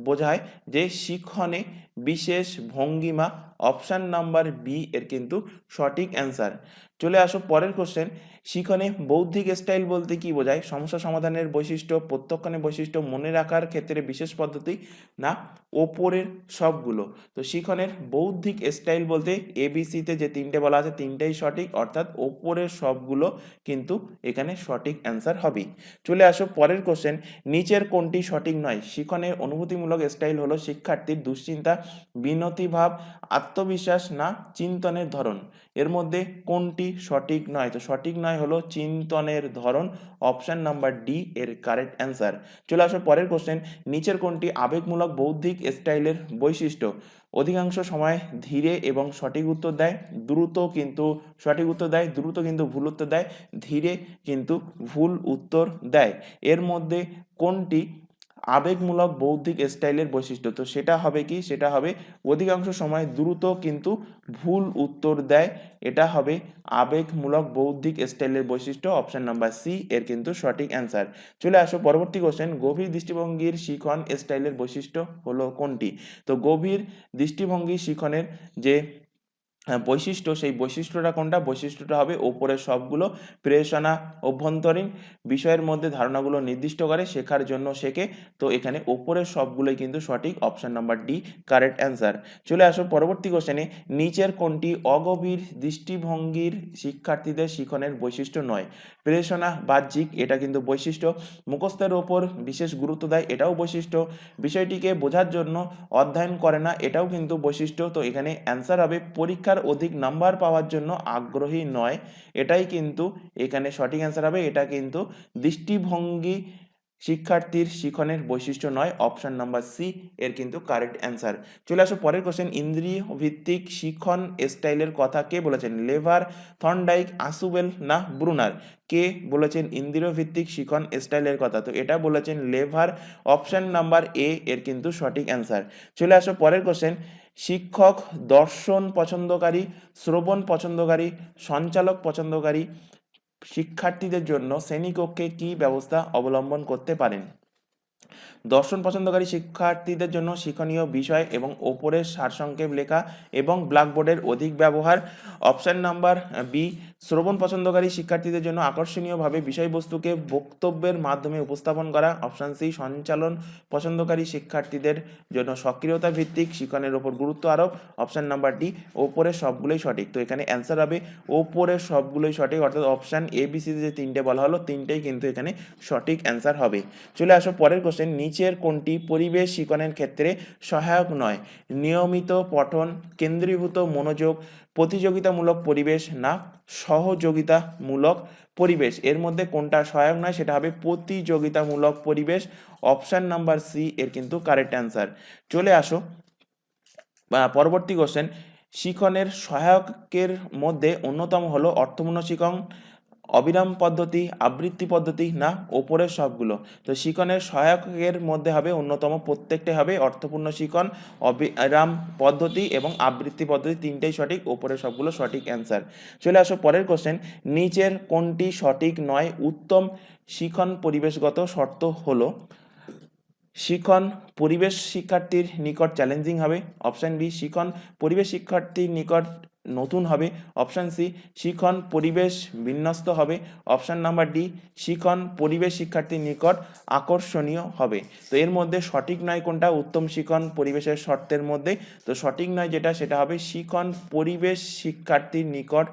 বোঝায় যে শিখনে বিশেষ ভঙ্গিমা। অপশান নাম্বার বি এর কিন্তু সঠিক অ্যান্সার। চলে আসো পরের কোশ্চেন। শিখনে বৌদ্ধিক স্টাইল বলতে কি বোঝায়? সমস্যা সমাধানের বৈশিষ্ট্য, প্রত্যক্ষণের বৈশিষ্ট্য, মনে রাখার ক্ষেত্রে বিশেষ পদ্ধতি না ওপরের সবগুলো? তো শিখনের বৌদ্ধিক স্টাইল বলতে এবিসিতে যে তিনটে বলা আছে তিনটেই সঠিক, অর্থাৎ ওপরের সবগুলো কিন্তু এখানে সঠিক অ্যান্সার হবে। চলে আসো পরের কোশ্চেন। নিচের কোনটি সঠিক নয়? শিখনের অনুভূতিমূলক স্টাইল হলো শিক্ষার্থীর দুশ্চিন্তা, বিনতিভাব, আত্মবিশ্বাস না চিন্তনের ধরন? এর মধ্যে কোনটি সঠিক নয়? তো সঠিক নয় হলো চিন্তনের ধরন। অপশন নাম্বার ডি এর কারেক্ট অ্যান্সার। চলে আসো পরের কোশ্চেন। নিচের কোনটি আবেগমূলক বৌদ্ধিক স্টাইলের বৈশিষ্ট্য? অধিকাংশ সময় ধীরে এবং সঠিক উত্তর দেয়, দ্রুত কিন্তু সঠিক উত্তর দেয়, দ্রুত কিন্তু ভুল উত্তর দেয়, ধীরে কিন্তু ভুল উত্তর দেয়? এর মধ্যে কোনটি আবেগমূলক বৌদ্ধিক স্টাইলের বৈশিষ্ট্য? তো সেটা হবে কি? সেটা হবে অধিকাংশ সময় দ্রুত কিন্তু ভুল উত্তর দেয়। এটা হবে আবেগমূলক বৌদ্ধিক স্টাইলের বৈশিষ্ট্য। অপশন নাম্বার সি এর কিন্তু সঠিক অ্যান্সার। চলে আসো পরবর্তী কোশ্চেন। গভীর দৃষ্টিভঙ্গির শিখন স্টাইলের বৈশিষ্ট্য হলো কোনটি? তো গভীর দৃষ্টিভঙ্গি শিখনের যে বৈশিষ্ট্য, সেই বৈশিষ্ট্যটা কোনটা? বৈশিষ্ট্যটা হবে ওপরের সবগুলো। প্রেরণা অভ্যন্তরীণ বিষয়ের মধ্যে ধারণাগুলো নির্দিষ্ট করে, শেখার জন্য শেখে। তো এখানে ওপরের সবগুলোই কিন্তু সঠিক। Option number D correct answer. চলে আসো পরবর্তী কোশ্চেনে। নিচের কোনটি অগভীর দৃষ্টিভঙ্গির শিক্ষার্থীদের শিখনের বৈশিষ্ট্য নয়? প্রেরণা বাহ্যিক, এটা কিন্তু বৈশিষ্ট্য। মুখস্থের ওপর বিশেষ গুরুত্ব দেয়, এটাও বৈশিষ্ট্য। বিষয়টিকে বোঝার জন্য অধ্যয়ন করে না, এটাও কিন্তু বৈশিষ্ট্য। তো এখানে অ্যান্সার হবে পরীক্ষার অধিক নাম্বার পাওয়ার জন্য আগ্রহী নয়, এটাই কিন্তু এখানে সঠিক অ্যান্সার হবে। এটা কিন্তু দৃষ্টিভঙ্গি শিক্ষার্থীর শিখনের বৈশিষ্ট্য নয়, অপশন নাম্বার সি এর কিন্তু কারেক্ট অ্যান্সার। চলে আসো পরের কোশ্চেন, ইন্দ্রিয় ভিত্তিক শিখন স্টাইলের কথা কে বলেছেন? লেভার, থর্নডাইক, আসুবেল না ব্রুনার? কে বলেছেন ইন্দ্রিয় ভিত্তিক শিখন স্টাইলের কথা? তো এটা বলেছেন লেভার, অপশন নাম্বার এ এর কিন্তু সঠিক অ্যান্সার। চলে আসো পরের কোশ্চেন, শিক্ষক দর্শন পছন্দকারী, শ্রবণ পছন্দকারী, সঞ্চালক পছন্দকারী শিক্ষার্থীদের জন্য শ্রেণীকক্ষে কি ব্যবস্থা অবলম্বন করতে পারেন? দর্শন পছন্দকারী শিক্ষার্থীদের জন্য শিক্ষণীয় বিষয় এবং ওপরের সারসংক্ষেপ লেখা এবং ব্ল্যাকবোর্ডের অধিক ব্যবহার। অপশন নাম্বার বি, শ্রবণ পছন্দকারী শিক্ষার্থীদের জন্য আকর্ষণীয়ভাবে বিষয়বস্তুকে বক্তব্যের মাধ্যমে উপস্থাপন করা। অপশন সি, সঞ্চালন পছন্দকারী শিক্ষার্থীদের জন্য সক্রিয়তা ভিত্তিক শিক্ষণের ওপর গুরুত্ব আরোপ। অপশন নাম্বার ডি, ওপরের সবগুলোই সঠিক। তো এখানে অ্যান্সার হবে ওপরের সবগুলোই সঠিক, অর্থাৎ অপশন এ বি সি যে তিনটে বলা হলো তিনটেই কিন্তু এখানে সঠিক অ্যান্সার হবে। চলে আসো পরের কোশ্চেন, নিচের কোনটি পরিবেশ শিক্ষণের ক্ষেত্রে সহায়ক নয়? নিয়মিত পঠন, কেন্দ্রীভূত মনোযোগ, প্রতিযোগিতামূলক পরিবেশ না সহযোগিতামূলক পরিবেশ? এর মধ্যে কোনটা সহায়ক নয়? সেটা হবে প্রতিযোগিতামূলক পরিবেশ। অপশন নাম্বার সি এর কিন্তু কারেক্ট অ্যান্সার। চলে আসো পরবর্তী কোশ্চেন, শিখনের সহায়কের মধ্যে অন্যতম হলো অর্থপূর্ণ শিখন, অবিরাম পদ্ধতি, আবৃত্তি পদ্ধতি না ওপরের সবগুলো? তো শিখনের সহায়কের মধ্যে হবে অন্যতম প্রত্যেকটাই হবে অর্থপূর্ণ শিখন, অবিরাম পদ্ধতি এবং আবৃত্তি পদ্ধতি, তিনটেই সঠিক, ওপরের সবগুলো সঠিক অ্যান্সার। চলে আসো পরের কোশ্চেন, নিচের কোনটি সঠিক নয়? উত্তম শিখন পরিবেশগত শর্ত হলো শিখন পরিবেশ শিক্ষার্থীর নিকট চ্যালেঞ্জিং হবে। অপশান বি, শিখন পরিবেশ শিক্ষার্থীর নিকট নতুন হবে। অপশান সি, শিখন পরিবেশ বিন্যস্ত হবে। অপশান নাম্বার ডি, শিখন পরিবেশ শিক্ষার্থীর নিকট আকর্ষণীয় হবে। তো এর মধ্যে সঠিক নয় কোনটা উত্তম শিখন পরিবেশের শর্তের মধ্যে? তো সঠিক নয় যেটা সেটা হবে শিখন পরিবেশ শিক্ষার্থীর নিকট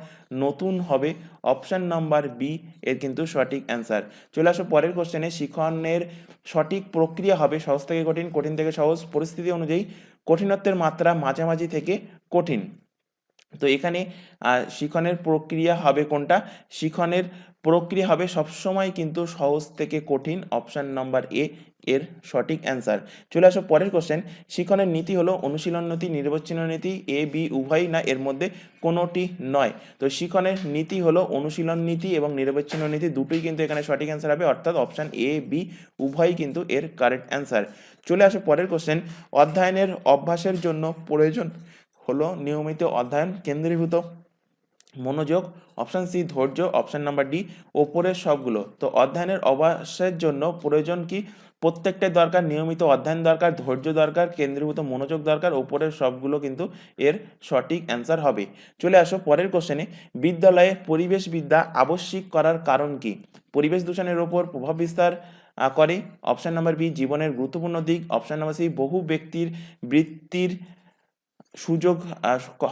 নতুন হবে। অপশান নাম্বার বি এর কিন্তু সঠিক অ্যান্সার। চলে আসো পরের কোশ্চেনে, শিখনের সঠিক প্রক্রিয়া হবে সহজ থেকে কঠিন, কঠিন থেকে সহজ, পরিস্থিতি অনুযায়ী কঠিনত্বের মাত্রা মাঝামাঝি থেকে কঠিন। তো এখানে শিখনের প্রক্রিয়া হবে কোনটা? শিখনের প্রক্রিয়া হবে সবসময় কিন্তু সহজ থেকে কঠিন। অপশান নাম্বার এ এর সঠিক অ্যান্সার। চলে আসো পরের কোশ্চেন, শিখনের নীতি হলো অনুশীলন নীতি, নির্বাচনী নীতি, এ বি উভয় না এর মধ্যে কোনোটি নয়? তো শিখনের নীতি হলো অনুশীলন নীতি এবং নির্বাচনী নীতি, দুটোই কিন্তু এখানে সঠিক অ্যান্সার হবে, অর্থাৎ অপশান এ বি উভয়ই কিন্তু এর কারেক্ট অ্যান্সার। চলে আসো পরের কোশ্চেন, অধ্যয়নের অভ্যাসের জন্য প্রয়োজন হলো নিয়মিত অধ্যয়ন, কেন্দ্রীভূত মনোযোগ। অপশান সি, ধৈর্য। অপশান নাম্বার ডি, ওপরের সবগুলো। তো অধ্যয়নের অভ্যাসের জন্য প্রয়োজন কি? প্রত্যেকটাই দরকার, নিয়মিত অধ্যয়ন দরকার, ধৈর্য দরকার, কেন্দ্রীভূত মনোযোগ দরকার, ওপরের সবগুলো কিন্তু এর সঠিক অ্যান্সার হবে। চলে আসো পরের কোশ্চেনে, বিদ্যালয়ে পরিবেশবিদ্যা আবশ্যিক করার কারণ কি? পরিবেশ দূষণের ওপর প্রভাব বিস্তার করে। অপশান নাম্বার বি, জীবনের গুরুত্বপূর্ণ দিক। অপশান নাম্বার সি, বহু ব্যক্তির বৃত্তির সুযোগ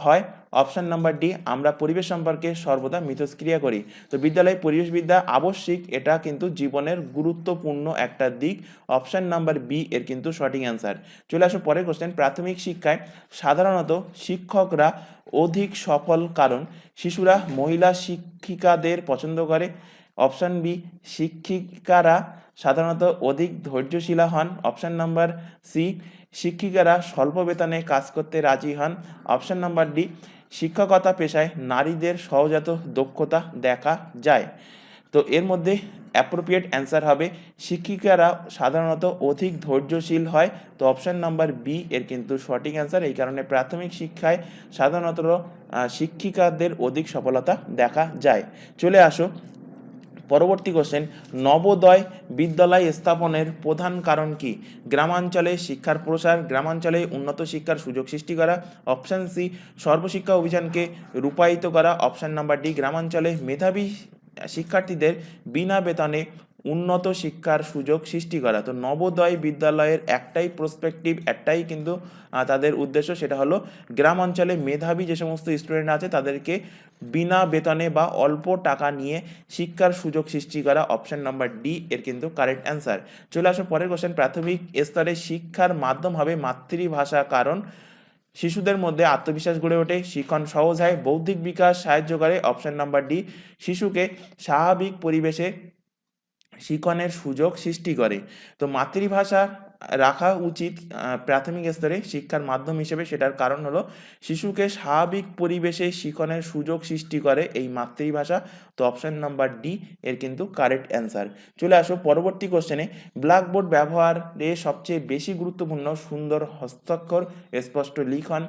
হয়। অপশান নাম্বার ডি, আমরা পরিবেশ সম্পর্কে সর্বদা মিথস্ক্রিয়া করি। তো বিদ্যালয়ে পরিবেশবিদ্যা আবশ্যিক, এটা কিন্তু জীবনের গুরুত্বপূর্ণ একটা দিক। অপশান নাম্বার বি এর কিন্তু সঠিক অ্যান্সার। চলে আসো পরের কোশ্চেন, প্রাথমিক শিক্ষায় সাধারণত শিক্ষকরা অধিক সফল কারণ? শিশুরা মহিলা শিক্ষিকাদের পছন্দ করে। অপশান বি, শিক্ষিকারা সাধারণত অধিক ধৈর্যশীলা হন। অপশান নাম্বার সি, শিক্ষিকারা স্বল্প বেতনে কাজ করতে রাজি হন। অপশান নাম্বার ডি, শিক্ষকতা পেশায় নারীদের সহজাত দক্ষতা দেখা যায়। তো এর মধ্যে অ্যাপ্রোপ্রিয়েট অ্যান্সার হবে শিক্ষিকারা সাধারণত অধিক ধৈর্যশীল হয়। তো অপশান নাম্বার বি এর কিন্তু সঠিক অ্যান্সার। এই কারণে প্রাথমিক শিক্ষায় সাধারণত শিক্ষিকাদের অধিক সফলতা দেখা যায়। চলে আসো পরবর্তী কোশ্চেন, নবোদয় বিদ্যালয় স্থাপনের প্রধান কারণ কি? গ্রামাঞ্চলে শিক্ষার প্রসার, গ্রামাঞ্চলে উন্নত শিক্ষার সুযোগ সৃষ্টি করা। অপশান সি, সর্বশিক্ষা অভিযানকে রূপায়িত করা। অপশান নাম্বার ডি, গ্রামাঞ্চলে মেধাবী শিক্ষার্থীদের বিনা বেতনে উন্নত শিক্ষার সুযোগ সৃষ্টি করা। তো নবোদয় বিদ্যালয়ের একটাই প্রসপেক্টিভ, একটাই কিন্তু তাদের উদ্দেশ্য, সেটা হলো গ্রাম অঞ্চলে মেধাবী যে সমস্ত স্টুডেন্ট আছে তাদেরকে বিনা বেতনে বা অল্প টাকা নিয়ে শিক্ষার সুযোগ সৃষ্টি করা। অপশন নাম্বার ডি এর কিন্তু কারেক্ট অ্যান্সার। চলে আসো পরের কোশ্চেন, প্রাথমিক স্তরে শিক্ষার মাধ্যম হবে মাতৃভাষা, কারণ শিশুদের মধ্যে আত্মবিশ্বাস গড়ে ওঠে, শিখন সহজ হয়, বৌদ্ধিক বিকাশ সাহায্য করে। অপশন নাম্বার ডি, শিশুকে স্বাভাবিক পরিবেশে শিক্ষণের সুযোগ সৃষ্টি করে। তো মাতৃভাষা রাখা উচিত প্রাথমিক স্তরে শিক্ষার মাধ্যম হিসেবে। সেটার কারণ হলো শিশুকে স্বাভাবিক পরিবেশে শিক্ষণের সুযোগ সৃষ্টি করে এই মাতৃভাষা। তো অপশন নাম্বার ডি এর কিন্তু কারেক্ট অ্যান্সার। চলে আসো পরবর্তী কোশ্চেনে। ব্ল্যাকবোর্ড ব্যবহারে সবচেয়ে বেশি গুরুত্বপূর্ণ সুন্দর হস্তাক্ষর, স্পষ্ট লিখন,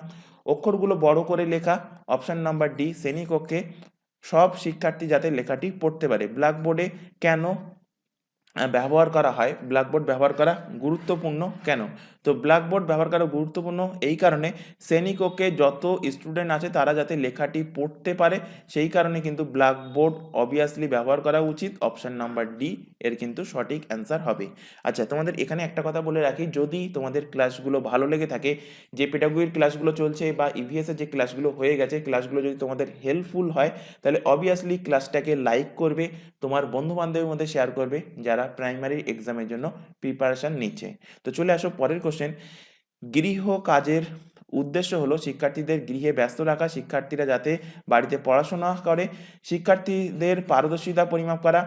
অক্ষরগুলো বড় করে লেখা। অপশন নাম্বার ডি শ্রেণীকক্ষে সব শিক্ষার্থী যাতে লেখাটি পড়তে পারে। ব্ল্যাকবোর্ডে কেন ব্যবহার করা হয়, ব্ল্যাকবোর্ড ব্যবহার করা গুরুত্বপূর্ণ কেন? তো ব্ল্যাকবোর্ড ব্যবহার করা গুরুত্বপূর্ণ এই কারণে শ্রেণীকক্ষে যত স্টুডেন্ট আছে তারা যাতে লেখাটি পড়তে পারে, সেই কারণে কিন্তু ব্ল্যাকবোর্ড অবভিয়াসলি ব্যবহার করা উচিত। অপশন নাম্বার ডি এর কিন্তু সঠিক অ্যান্সার হবে। আচ্ছা, তোমাদের এখানে একটা কথা বলে রাখি, যদি তোমাদের ক্লাসগুলো ভালো লেগে থাকে, যে পেডাগোগির ক্লাসগুলো চলছে বা ইভিএসের যে ক্লাসগুলো হয়ে গেছে, ক্লাসগুলো যদি তোমাদের হেল্পফুল হয়, তাহলে অবভিয়াসলি ক্লাসটাকে লাইক করবে, তোমার বন্ধু বান্ধবের মধ্যে শেয়ার করবে যারা প্রাইমারি এক্সামের জন্য প্রিপারেশন নিচ্ছে। তো চলে আসো পরের কোশ্চেন। গৃহ কাজের উদ্দেশ্য হলো শিক্ষার্থীদের গৃহে ব্যস্ত রাখা, শিক্ষার্থীরা যাতে বাড়িতে পড়াশোনা করে, শিক্ষার্থীদের পারদর্শিতা পরিমাপ করা,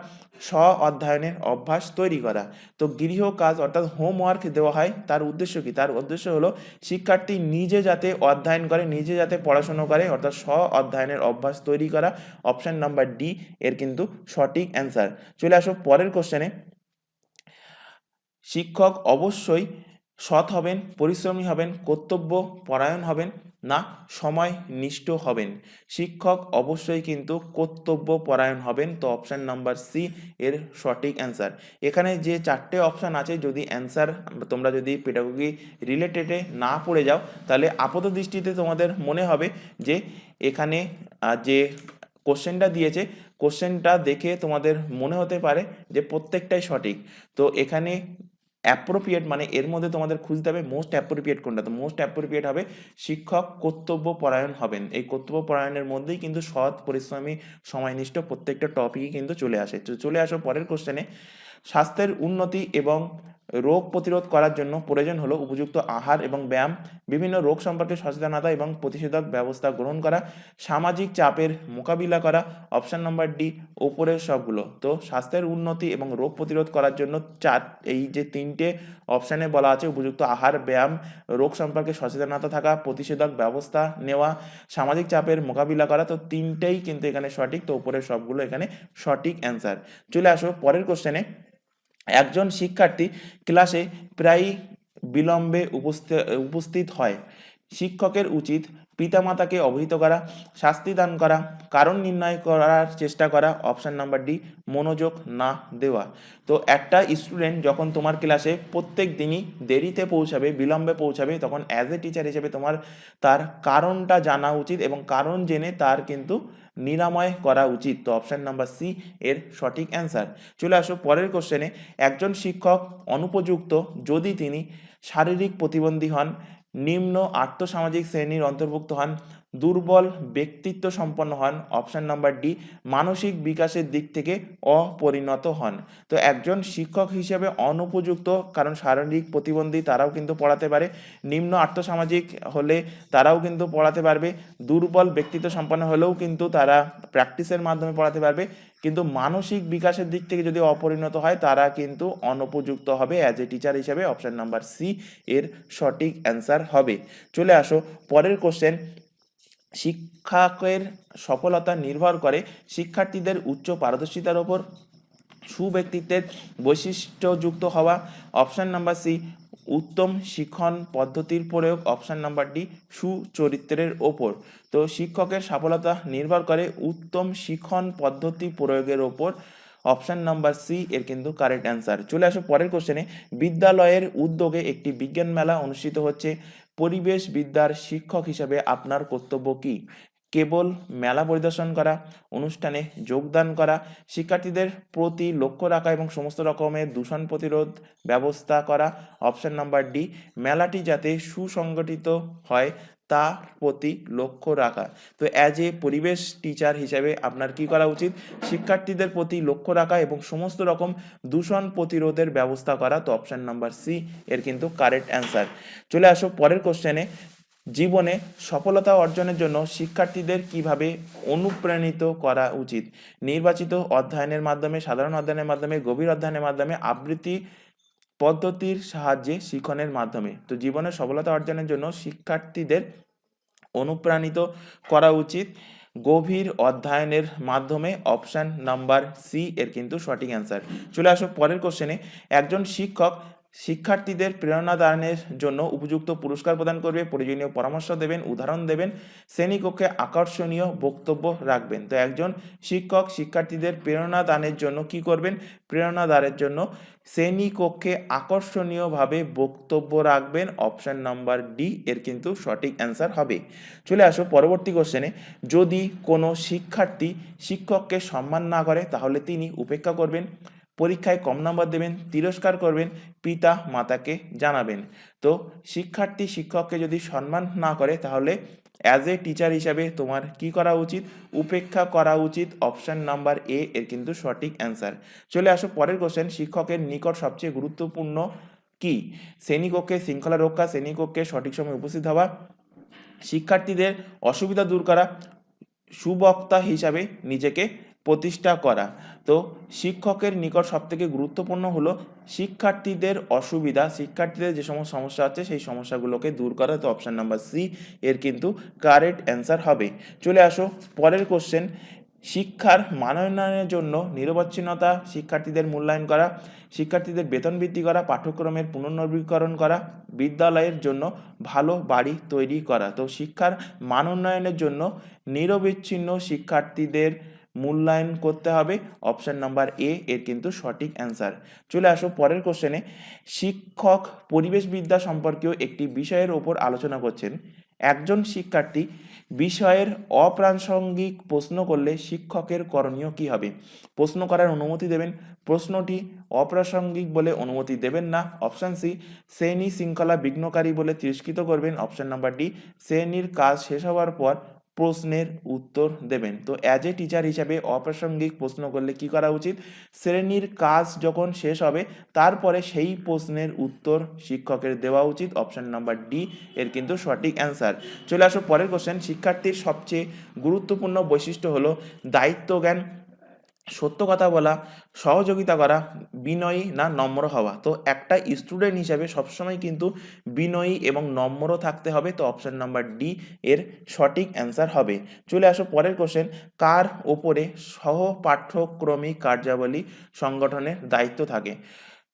স্ব অধ্যয়নের অভ্যাস তৈরি করা। তো গৃহ কাজ অর্থাৎ হোমওয়ার্ক দেওয়া হয়, তার উদ্দেশ্য কি? তার উদ্দেশ্য হলো শিক্ষার্থী নিজে যাতে অধ্যয়ন করে, নিজে যাতে পড়াশোনা করে, অর্থাৎ স্ব অধ্যয়নের অভ্যাস তৈরি করা। অপশন নাম্বার ডি এর কিন্তু সঠিক অ্যান্সার। চলে আসো পরের কোশ্চেনে। শিক্ষক অবশ্যই সৎ হবেন, পরিশ্রমী হবেন, কর্তব্য পরায়ণ হবেন, না সময় নিষ্ঠ হবেন? শিক্ষক অবশ্যই কিন্তু কর্তব্য পরায়ণ হবেন। তো অপশান নাম্বার সি এর সঠিক অ্যান্সার। এখানে যে চারটে অপশান আছে, যদি অ্যান্সার তোমরা যদি পেডাগোগি রিলেটেডে না পড়ে যাও, তাহলে আপাত দৃষ্টিতে তোমাদের মনে হবে যে এখানে যে কোশ্চেনটা দিয়েছে, কোশ্চেনটা দেখে তোমাদের মনে হতে পারে যে প্রত্যেকটাই সঠিক। তো এখানে অ্যাপ্রোপ্রিয়েট মানে এর মধ্যে তোমাদের খুঁজতে হবে মোস্ট অ্যাপ্রোপ্রিয়েট কোনটা। তো মোস্ট অ্যাপ্রোপ্রিয়েট হবে শিক্ষক কর্তব্য পরায়ণ হবেন। এই কর্তব্য পরায়ণের মধ্যেই কিন্তু সৎ, পরিশ্রমী, সময়নিষ্ঠ প্রত্যেকটা টপিকই কিন্তু চলে আসে। তো চলে আসো পরের কোশ্চেনে। স্বাস্থ্যের উন্নতি এবং রোগ প্রতিরোধ করার জন্য প্রয়োজন হলো উপযুক্ত আহার এবং ব্যায়াম, বিভিন্ন রোগ সম্পর্কে সচেতনতা এবং প্রতিষেধক ব্যবস্থা গ্রহণ করা, সামাজিক চাপের মোকাবিলা করা। অপশন নাম্বার ডি ওপরের সবগুলো। তো স্বাস্থ্যের উন্নতি এবং রোগ প্রতিরোধ করার জন্য এই যে তিনটে অপশানে বলা আছে, উপযুক্ত আহার, ব্যায়াম, রোগ সম্পর্কে সচেতনতা থাকা, প্রতিষেধক ব্যবস্থা নেওয়া, সামাজিক চাপের মোকাবিলা করা। তো তিনটেই কিন্তু এখানে সঠিক। তো উপরের সবগুলো এখানে সঠিক অ্যান্সার। চলে আসো পরের কোশ্চেনে। একজন শিক্ষার্থী ক্লাসে প্রায়ই বিলম্বে উপস্থিত হয়। শিক্ষকের উচিত পিতামাতাকে অবহিত করা, শাস্তি দান করা, কারণ নির্ণয় করার চেষ্টা করা। অপশান নাম্বার ডি মনোযোগ না দেওয়া। তো একটা স্টুডেন্ট যখন তোমার ক্লাসে প্রত্যেক দিনই দেরিতে পৌঁছাবে, বিলম্বে পৌঁছাবে, তখন অ্যাজ এ টিচার হিসেবে তোমার তার কারণটা জানা উচিত এবং কারণ জেনে তার কিন্তু নিরাময় করা উচিত। তো অপশান নাম্বার সি এর সঠিক অ্যান্সার। চলে আসো পরের কোশ্চেনে। একজন শিক্ষক অনুপযুক্ত যদি তিনি শারীরিক প্রতিবন্ধী হন, নিম্ন আর্থসামাজিক শ্রেণীর অন্তর্ভুক্ত হন, দুর্বল ব্যক্তিত্ব সম্পন্ন হন। অপশান নাম্বার ডি মানসিক বিকাশের দিক থেকে অপরিণত হন। তো একজন শিক্ষক হিসেবে অনুপযুক্ত, কারণ শারীরিক প্রতিবন্ধী তারাও কিন্তু পড়াতে পারে, নিম্ন আর্থসামাজিক হলে তারাও কিন্তু পড়াতে পারবে, দুর্বল ব্যক্তিত্ব সম্পন্ন হলেও কিন্তু তারা প্র্যাকটিসের মাধ্যমে পড়াতে পারবে, কিন্তু মানসিক বিকাশের দিক থেকে যদি অপরিণত হয় তারা কিন্তু অনুপযুক্ত হবে অ্যাজ এ টিচার হিসেবে। অপশান নাম্বার সি এর সঠিক অ্যান্সার হবে। চলে আসো পরের কোশ্চেন। শিক্ষকের সফলতা নির্ভর করে শিক্ষার্থীদের উচ্চ পারদর্শিতার ওপর, সুব্যক্তিত্বের বৈশিষ্ট্যযুক্ত হওয়া। অপশান নাম্বার সি উত্তম শিক্ষণ পদ্ধতির প্রয়োগ। অপশান নাম্বার ডি সুচরিত্রের ওপর। তো শিক্ষকের সফলতা নির্ভর করে উত্তম শিক্ষণ পদ্ধতি প্রয়োগের ওপর। অপশান নাম্বার সি এর কিন্তু কারেক্ট অ্যান্সার। চলে আসো পরের কোশ্চেনে। বিদ্যালয়ের উদ্যোগে একটি বিজ্ঞান মেলা অনুষ্ঠিত হচ্ছে। পরিবেশ বিদ্যার শিক্ষক হিসাবে আপনার কর্তব্য কি? কেবল মেলা পরিদর্শন করা, অনুষ্ঠানে যোগদান করা, শিক্ষার্থীদের প্রতি লক্ষ্য রাখা এবং সমস্ত রকমের দূষণ প্রতিরোধ ব্যবস্থা করা। অপশান নাম্বার ডি মেলাটি যাতে সুসংগঠিত হয় তার প্রতি লক্ষ্য রাখা। তো অ্যাজ এ পরিবেশ টিচার হিসেবে আপনার কি করা উচিত? শিক্ষার্থীদের প্রতি লক্ষ্য রাখা এবং সমস্ত রকম দূষণ প্রতিরোধের ব্যবস্থা করা। তো অপশান নাম্বার সি এর কিন্তু কারেক্ট অ্যান্সার। চলে আসো পরের কোশ্চেনে। জীবনে সফলতা অর্জনের জন্য শিক্ষার্থীদের কিভাবে অনুপ্রাণিত করা উচিত? নির্বাচিত অধ্যয়নের মাধ্যমে, সাধারণ অধ্যয়নের মাধ্যমে, গভীর অধ্যয়নের মাধ্যমে, আবৃত্তি পদ্ধতির সাহায্যে, শিখনের মাধ্যমে। তো জীবনে সফলতা অর্জনের জন্য শিক্ষার্থীদের অনুপ্রাণিত করা উচিত গভীর অধ্যয়নের মাধ্যমে। অপশান নাম্বার সি এর কিন্তু সঠিক অ্যান্সার। চলে আসো পরের কোশ্চেনে। একজন শিক্ষক শিক্ষার্থীদের প্রেরণা দানের জন্য উপযুক্ত পুরস্কার প্রদান করবে, প্রয়োজনীয় পরামর্শ দেবেন, উদাহরণ দেবেন, শ্রেণীকক্ষে আকর্ষণীয় বক্তব্য রাখবেন। তো একজন শিক্ষক শিক্ষার্থীদের প্রেরণা দানের জন্য কি করবেন? প্রেরণা দানের জন্য শ্রেণীকক্ষে আকর্ষণীয়ভাবে বক্তব্য রাখবেন। অপশান নাম্বার ডি এর কিন্তু সঠিক অ্যান্সার হবে। চলে আসো পরবর্তী কোশ্চেনে। যদি কোনো শিক্ষার্থী শিক্ষককে সম্মান না করে তাহলে তিনি উপেক্ষা করবেন, পরীক্ষায় কম নম্বর দেবেন, তিরস্কার করবেন, পিতা মাতাকে জানাবেন। তো শিক্ষার্থী শিক্ষককে যদি সম্মান না করে তাহলে অ্যাজ এ টিচার হিসাবে তোমার কি করা উচিত? উপেক্ষা করা উচিত। অপশান নাম্বার এ এর কিন্তু সঠিক অ্যান্সার। চলে আসো পরের কোশ্চেন। শিক্ষকের নিকট সবচেয়ে গুরুত্বপূর্ণ কি? শ্রেণীকক্ষে শৃঙ্খলা রক্ষা, শ্রেণীকক্ষে সঠিক সময় উপস্থিত হওয়া, শিক্ষার্থীদের অসুবিধা দূর করা, সুবক্তা হিসাবে নিজেকে প্রতিষ্ঠা করা। তো শিক্ষকের নিকট সবথেকে গুরুত্বপূর্ণ হলো শিক্ষার্থীদের অসুবিধা, শিক্ষার্থীদের যে সমস্ত সমস্যা আছে সেই সমস্যাগুলোকে দূর করা। তো অপশান নাম্বার সি এর কিন্তু কারেক্ট অ্যান্সার হবে। চলে আসো পরের কোশ্চেন। শিক্ষার মানোন্নয়নের জন্য নিরবচ্ছিন্নতা, শিক্ষার্থীদের মূল্যায়ন করা, শিক্ষার্থীদের বেতন বৃদ্ধি করা, পাঠ্যক্রমের পুনর্নবীকরণ করা, বিদ্যালয়ের জন্য ভালো বাড়ি তৈরি করা। তো শিক্ষার মান উন্নয়নের জন্য নিরবিচ্ছিন্ন শিক্ষার্থীদের মূল্যায়ন করতে হবে। অপশান নাম্বার এ এর কিন্তু সঠিক অ্যান্সার। চলে আসো পরের কোশ্চেনে। শিক্ষক পরিবেশবিদ্যা সম্পর্কীয় একটি বিষয়ের ওপর আলোচনা করছেন। একজন শিক্ষার্থী বিষয়ের অপ্রাসঙ্গিক প্রশ্ন করলে শিক্ষকের করণীয় কি হবে? প্রশ্ন করার অনুমতি দেবেন, প্রশ্নটি অপ্রাসঙ্গিক বলে অনুমতি দেবেন না। অপশান সি, শ্রেণী শৃঙ্খলা বিঘ্নকারী বলে তিরস্কৃত করবেন। অপশান নাম্বার ডি, শ্রেণীর কাজ শেষ হওয়ার পর প্রশ্নের উত্তর দেবেন। তো অ্যাজ এ টিচার হিসাবে অপ্রাসঙ্গিক প্রশ্ন করলে কি করা উচিত? শ্রেণীর কাজ যখন শেষ হবে তারপরে সেই প্রশ্নের উত্তর শিক্ষকের দেওয়া উচিত। অপশান নাম্বার ডি এর কিন্তু সঠিক অ্যান্সার। চলে আসো পরের কোশ্চেন। শিক্ষার্থীর সবচেয়ে গুরুত্বপূর্ণ বৈশিষ্ট্য হলো দায়িত্ব জ্ঞান, সত্য কথা বলা, সহযোগিতা করা, বিনয়ী না নম্র হওয়া। তো একটা স্টুডেন্ট হিসাবে সবসময় কিন্তু বিনয়ী এবং নম্র থাকতে হবে। তো অপশান নাম্বার ডি এর সঠিক অ্যান্সার হবে। চলে আসো পরের কোশ্চেন। কার ওপরে সহ পাঠ্যক্রমিক কার্যাবলী সংগঠনের দায়িত্ব থাকে?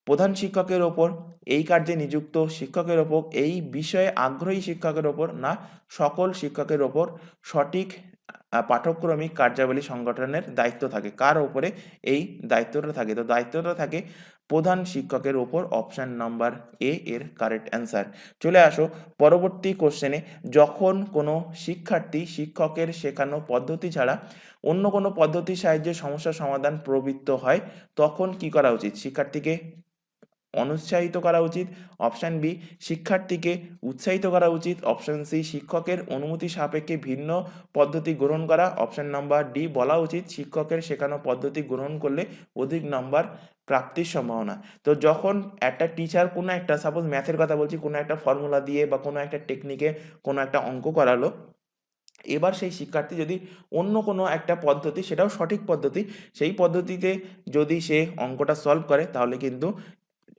প্রধান শিক্ষকের ওপর, এই কার্যে নিযুক্ত শিক্ষকের ওপর, এই বিষয়ে আগ্রহী শিক্ষকের ওপর, না সকল শিক্ষকের ওপর সঠিক পাঠ্যক্রমিক কার্যাবলী সংগঠনের দায়িত্ব থাকে? কার ওপরে এই দায়িত্বটা থাকে? তো দায়িত্বটা থাকে প্রধান শিক্ষকের ওপর। অপশান নাম্বার এ এর কারেক্ট অ্যান্সার। চলে আসো পরবর্তী কোশ্চেনে। যখন কোনো শিক্ষার্থী শিক্ষকের শেখানো পদ্ধতি ছাড়া অন্য কোনো পদ্ধতির সাহায্যে সমস্যা সমাধান প্রবৃত্ত হয় তখন কি করা উচিত? শিক্ষার্থীকে অনুৎসাহিত করা উচিত। অপশান বি, শিক্ষার্থীকে উৎসাহিত করা উচিত। অপশান সি, শিক্ষকের অনুমতি সাপেক্ষে ভিন্ন পদ্ধতি গ্রহণ করা। অপশান নাম্বার ডি, বলা উচিত শিক্ষকের শেখানো পদ্ধতি গ্রহণ করলে অধিক নাম্বার প্রাপ্তির সম্ভাবনা। তো যখন একটা টিচার কোনো একটা, সাপোজ ম্যাথের কথা বলছি, কোনো একটা ফর্মুলা দিয়ে বা কোনো একটা টেকনিকে কোনো একটা অঙ্ক করালো, এবার সেই শিক্ষার্থী যদি অন্য কোনো একটা পদ্ধতি, সেটাও সঠিক পদ্ধতি, সেই পদ্ধতিতে যদি সে অঙ্কটা সলভ করে তাহলে কিন্তু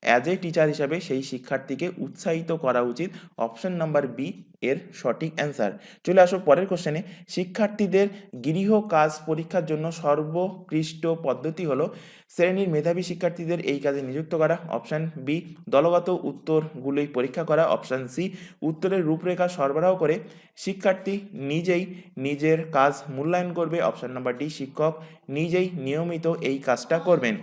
অ্যাজ এ টিচার হিসাবে সেই শিক্ষার্থীকে উৎসাহিত করা উচিত। অপশন নাম্বার বি এর সঠিক অ্যান্সার। চলে আসো পরের কোশ্চেনে। শিক্ষার্থীদের গৃহ কাজ পরীক্ষার জন্য সর্বোৎকৃষ্ট পদ্ধতি হলো শ্রেণীর মেধাবী শিক্ষার্থীদের এই কাজে নিযুক্ত করা। অপশান বি, দলগত উত্তরগুলোই পরীক্ষা করা। অপশান সি, উত্তরের রূপরেখা সরবরাহ করে শিক্ষার্থী নিজেই নিজের কাজ মূল্যায়ন করবে। অপশান নাম্বার ডি, শিক্ষক নিজেই নিয়মিত এই কাজটা করবেন।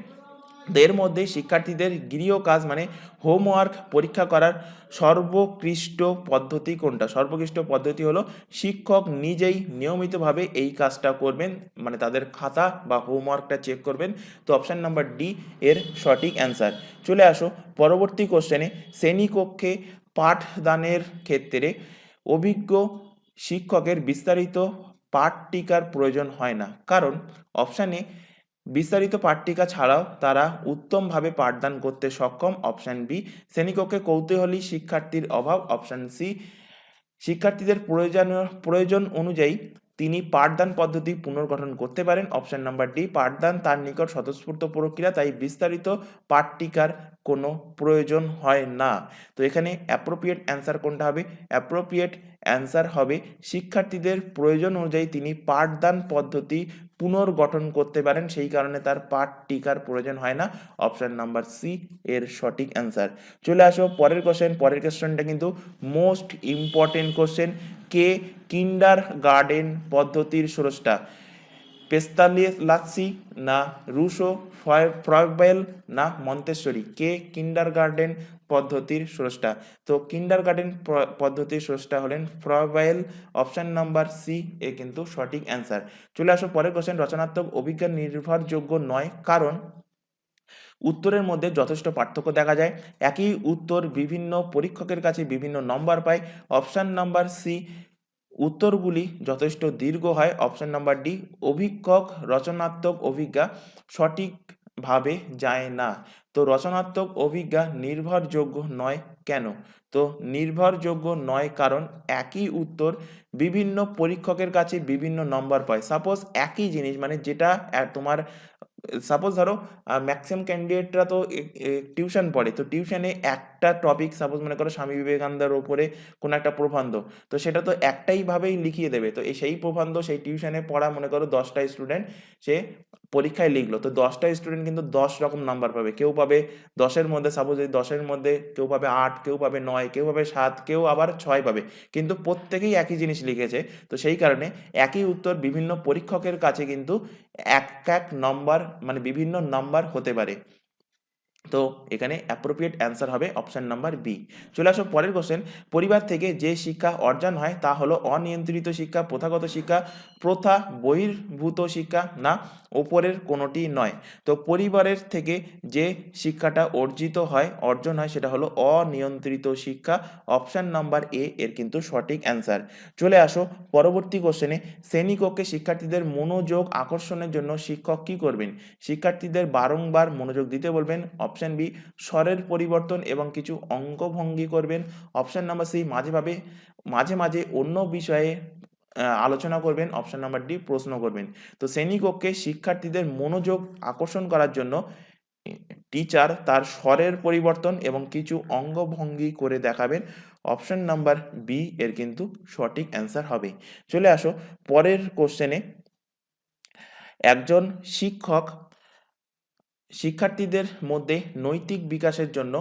এর মধ্যে শিক্ষার্থীদের গৃহ কাজ মানে হোমওয়ার্ক পরীক্ষা করার সর্বোৎকৃষ্ট পদ্ধতি কোনটা? সর্বোৎকৃষ্ট পদ্ধতি হলো শিক্ষক নিজেই নিয়মিতভাবে এই কাজটা করবেন, মানে তাদের খাতা বা হোমওয়ার্কটা চেক করবেন। তো অপশান নাম্বার ডি এর সঠিক অ্যান্সার। চলে আসো পরবর্তী কোশ্চেনে। শ্রেণীকক্ষে পাঠদানের ক্ষেত্রে অভিজ্ঞ শিক্ষকের বিস্তারিত পাঠটিকার প্রয়োজন হয় না, কারণ অপশানে বিস্তারিত পাঠটিকা ছাড়াও তারা উত্তমভাবে পাঠদান করতে সক্ষম। অপশান বি, শ্রেণীকক্ষে কৌতূহলী শিক্ষার্থীর অভাব। অপশান সি, শিক্ষার্থীদের প্রয়োজন অনুযায়ী তিনি পাঠদান পদ্ধতি পুনর্গঠন করতে পারেন। অপশন নাম্বার ডি, পাঠদান তার নিকট স্বতঃস্ফূর্ত প্রক্রিয়া, তাই বিস্তারিত পাঠটিকার কোনো প্রয়োজন হয় না। তো এখানে অ্যাপ্রোপ্রিয়েট অ্যান্সার কোনটা হবে? অ্যাপ্রোপ্রিয়েট অ্যান্সার হবে শিক্ষার্থীদের প্রয়োজন অনুযায়ী তিনি পাঠদান পদ্ধতি পুনর্গঠন করতে পারেন, সেই কারণে তার পাঠটিকার প্রয়োজন হয় না। অপশন নাম্বার সি এর সঠিক অ্যান্সার। চলে আসো পরের কোশ্চেন। পরের কোশ্চেনটা কিন্তু মোস্ট ইম্পর্টেন্ট কোশ্চেন। কে কিন্ডারগার্টেন পদ্ধতির স্রষ্টা? পেস্তালিয়াসি না রুশো, ফ্রয়েবেল না মন্তেশ্বরী? কে কিন্ডারগার্টেন পদ্ধতির স্রষ্টা? তো কিন্ডারগার্টেন পদ্ধতির স্রষ্টা হলেন ফ্রয়েবেল। অপশন নাম্বার সি এ কিন্তু সঠিক অ্যান্সার। চলে আসো পরের কোশ্চেন। রচনাত্মক অভিজ্ঞান নির্ভরযোগ্য নয় কারণ? উত্তরের মধ্যে যথেষ্ট পার্থক্য দেখা যায়, একই উত্তর বিভিন্ন পরীক্ষকের কাছে বিভিন্ন নম্বর পায়। অপশন নাম্বার সি, উত্তরগুলি যথেষ্ট দীর্ঘ হয়। অপশন নাম্বার ডি, অভিজ্ঞক রচনাত্মক অভিজ্ঞা সঠিকভাবে যায় না। তো রচনাত্মক অভিজ্ঞা নির্ভরযোগ্য নয় কেন? তো নির্ভরযোগ্য নয় কারণ একই উত্তর বিভিন্ন পরীক্ষকের কাছে বিভিন্ন নম্বর পায়। সাপোজ একই জিনিস, মানে যেটা তোমার সাপোজ ধরো ম্যাক্সিমাম ক্যান্ডিডেটরা তো টিউশন পড়ে, তো টিউশনে একটা টপিক সাপোজ মনে করো স্বামী বিবেকানন্দের ওপরে কোনো একটা প্রবন্ধ, তো সেটা তো একটাই ভাবেই লিখিয়ে দেবে। তো সেই প্রবন্ধ সেই টিউশনে পড়া মনে করো 10টা স্টুডেন্ট সে পরীক্ষায় লিখলো, তো 10টা স্টুডেন্ট কিন্তু 10 রকম নাম্বার পাবে। কেউ পাবে 10-এর মধ্যে, সাপোজ এই 10-এর মধ্যে কেউ পাবে 8, কেউ পাবে 9, কেউ পাবে 7, কেউ আবার 6 পাবে, কিন্তু প্রত্যেকেই একই জিনিস লিখেছে। তো সেই কারণে একই উত্তর বিভিন্ন পরীক্ষকের কাছে কিন্তু এক এক নম্বর, মানে বিভিন্ন নাম্বার হতে পারে। তো এখানে অ্যাপ্রোপ্রিয়েট অ্যান্সার হবে অপশন নাম্বার বি। চলে আসো পরের কোশ্চেন। পরিবার থেকে যে শিক্ষা অর্জন হয় তা হলো অনিয়ন্ত্রিত শিক্ষা, প্রথাগত শিক্ষা, প্রথা বহির্ভূত শিক্ষা, না ওপরের কোনোটি নয়? তো পরিবারের থেকে যে শিক্ষাটা অর্জন হয় সেটা হলো অনিয়ন্ত্রিত শিক্ষা। অপশন নাম্বার এ এর কিন্তু সঠিক অ্যান্সার। চলে আসো পরবর্তী কোশ্চেনে। শ্রেণীকক্ষে শিক্ষার্থীদের মনোযোগ আকর্ষণের জন্য শিক্ষক কি করবেন? শিক্ষার্থীদের বারংবার মনোযোগ দিতে বলবেন। অপশন বি, স্বরের পরিবর্তন এবং কিছু অঙ্গভঙ্গি করবেন। অপশন নাম্বার সি, মাঝে মাঝে অন্য বিষয়ে আলোচনা করবেন। অপশন নাম্বার ডি, প্রশ্ন করবেন। তো শ্রেণীকক্ষে শিক্ষার্থীদের মনোযোগ আকর্ষণ করার জন্য টিচার তার স্বরের পরিবর্তন এবং কিছু অঙ্গভঙ্গি করে দেখাবেন। অপশন নাম্বার বি এর কিন্তু সঠিক অ্যান্সার হবে। চলে আসো পরের কোশ্চেনে। একজন শিক্ষক শিক্ষার্থীদের মধ্যে নৈতিক বিকাশের জন্য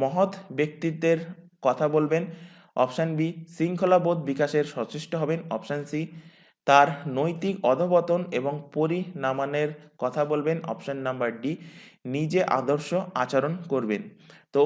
মহৎ ব্যক্তিত্বের কথা বলবেন। অপশান বি, শৃঙ্খলাবোধ বিকাশের সচেষ্ট হবেন। অপশান সি, তার নৈতিক অধঃপতন এবং পরিণামানের কথা বলবেন। অপশান নাম্বার ডি, নিজে আদর্শ আচরণ করবেন। তো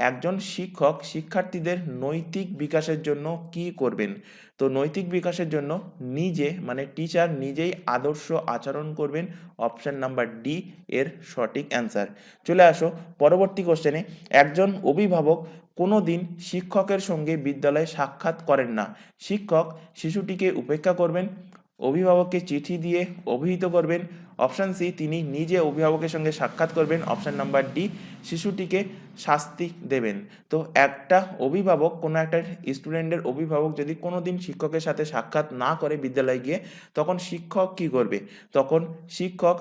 একজন শিক্ষক শিক্ষার্থীদের নৈতিক বিকাশের জন্য কি করবেন? তো নৈতিক বিকাশের জন্য নিজে, মানে টিচার নিজেই আদর্শ আচরণ করবেন। অপশান নাম্বার ডি এর সঠিক অ্যান্সার। চলে আসো পরবর্তী কোশ্চেনে। একজন অভিভাবক কোনো দিন শিক্ষকের সঙ্গে বিদ্যালয়ে সাক্ষাৎ করেন না। শিক্ষক শিশুটিকে উপেক্ষা করবেন, অভিভাবককে চিঠি দিয়ে অভিহিত করবেন। অপশান সি, তিনি নিজে অভিভাবকের সঙ্গে সাক্ষাৎ করবেন। অপশান নাম্বার ডি, শিশুটিকে শাস্তি দেবেন। তো একটা অভিভাবক, কোনো একটা স্টুডেন্টের অভিভাবক যদি কোনো দিন শিক্ষকের সাথে সাক্ষাৎ না করে বিদ্যালয়ে গিয়ে, তখন শিক্ষক কি করবে? তখন শিক্ষক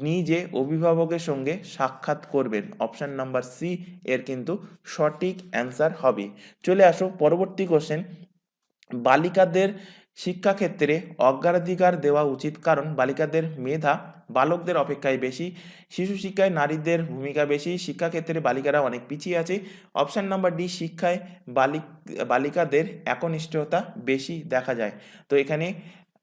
নিজে অভিভাবকের সঙ্গে সাক্ষাৎ করবেন। অপশান নাম্বার সি এর কিন্তু সঠিক অ্যান্সার হবে। চলে আসো পরবর্তী কোশ্চেন। বালিকাদের শিক্ষাক্ষেত্রে অগ্রাধিকার দেওয়া উচিত কারণ? বালিকাদের মেধা বালকদের অপেক্ষায় বেশি, শিশু শিক্ষায় নারীদের ভূমিকা বেশি, শিক্ষাক্ষেত্রে বালিকারা অনেক পিছিয়ে আছে। অপশান নাম্বার ডি, শিক্ষায় বালিকাদের একনিষ্ঠতা বেশি দেখা যায়। তো এখানে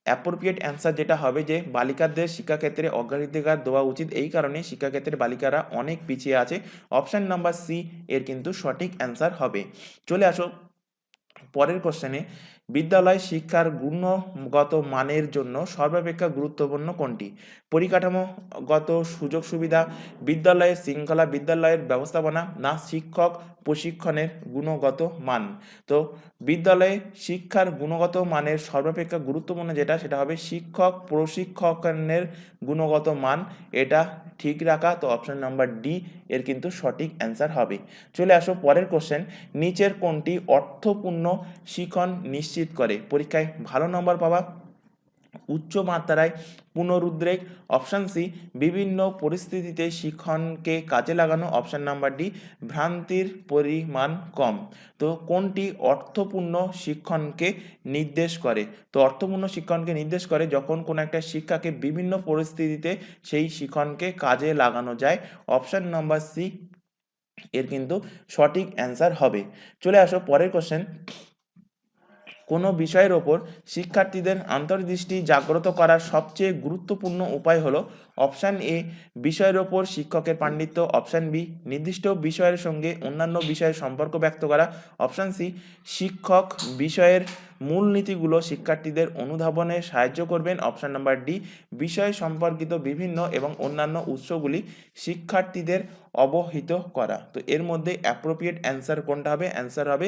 অ্যাপ্রোপ্রিয়েট অ্যান্সার যেটা হবে যে বালিকাদের শিক্ষাক্ষেত্রে অগ্রাধিকার দেওয়া উচিত, এই কারণে শিক্ষাক্ষেত্রে বালিকারা অনেক পিছিয়ে আছে। অপশান নাম্বার সি এর কিন্তু সঠিক অ্যান্সার হবে। চলে আসো পরের কোশ্চেনে। বিদ্যালয় শিক্ষার গুণগত মানের জন্য সর্বাপেক্ষা গুরুত্বপূর্ণ কোনটি? পরিকাঠামোগত সুযোগ সুবিধা, বিদ্যালয়ের শৃঙ্খলা, বিদ্যালয়ের ব্যবস্থাপনা, না শিক্ষক প্রশিক্ষণের গুণগত মান। তো বিদ্যালয়ে শিক্ষার গুণগত মানের সর্বাপেক্ষা গুরুত্বপূর্ণ যেটা সেটা হবে শিক্ষক প্রশিক্ষণের গুণগত মান, এটা ঠিক রাখা। তো অপশন নাম্বার ডি এর কিন্তু সঠিক অ্যান্সার হবে। চলে আসো পরের কোশ্চেন, নিচের কোনটি অর্থপূর্ণ শিখন নিশ্চিত করে পরীক্ষায় ভালো নম্বর পাওয়া? উচ্চ মাত্রায় পুনরুদ্রেক, অপশান সি বিভিন্ন পরিস্থিতিতে শিক্ষণকে কাজে লাগানো, অপশান নাম্বার ডি ভ্রান্তির পরিমাণ কম। তো কোনটি অর্থপূর্ণ শিক্ষণকে নির্দেশ করে? তো অর্থপূর্ণ শিক্ষণকে নির্দেশ করে যখন কোনো একটা শিক্ষাকে বিভিন্ন পরিস্থিতিতে সেই শিক্ষণকে কাজে লাগানো যায়। অপশান নাম্বার সি এর কিন্তু সঠিক অ্যান্সার হবে। চলে আসো পরের কোশ্চেন, কোনো বিষয়ের ওপর শিক্ষার্থীদের অন্তর্দৃষ্টি জাগ্রত করার সবচেয়ে গুরুত্বপূর্ণ উপায় হলো? অপশান এ বিষয়ের ওপর শিক্ষকের পাণ্ডিত্য, অপশান বি নির্দিষ্ট বিষয়ের সঙ্গে অন্যান্য বিষয়ের সম্পর্ক ব্যক্ত করা, অপশান সি শিক্ষক বিষয়ের মূলনীতিগুলো শিক্ষার্থীদের অনুধাবনে সাহায্য করবেন, অপশান নাম্বার ডি বিষয় সম্পর্কিত বিভিন্ন এবং অন্যান্য উৎসগুলি শিক্ষার্থীদের অবহিত করা। তো এর মধ্যে অ্যাপ্রোপ্রিয়েট অ্যান্সার কোনটা হবে? অ্যান্সার হবে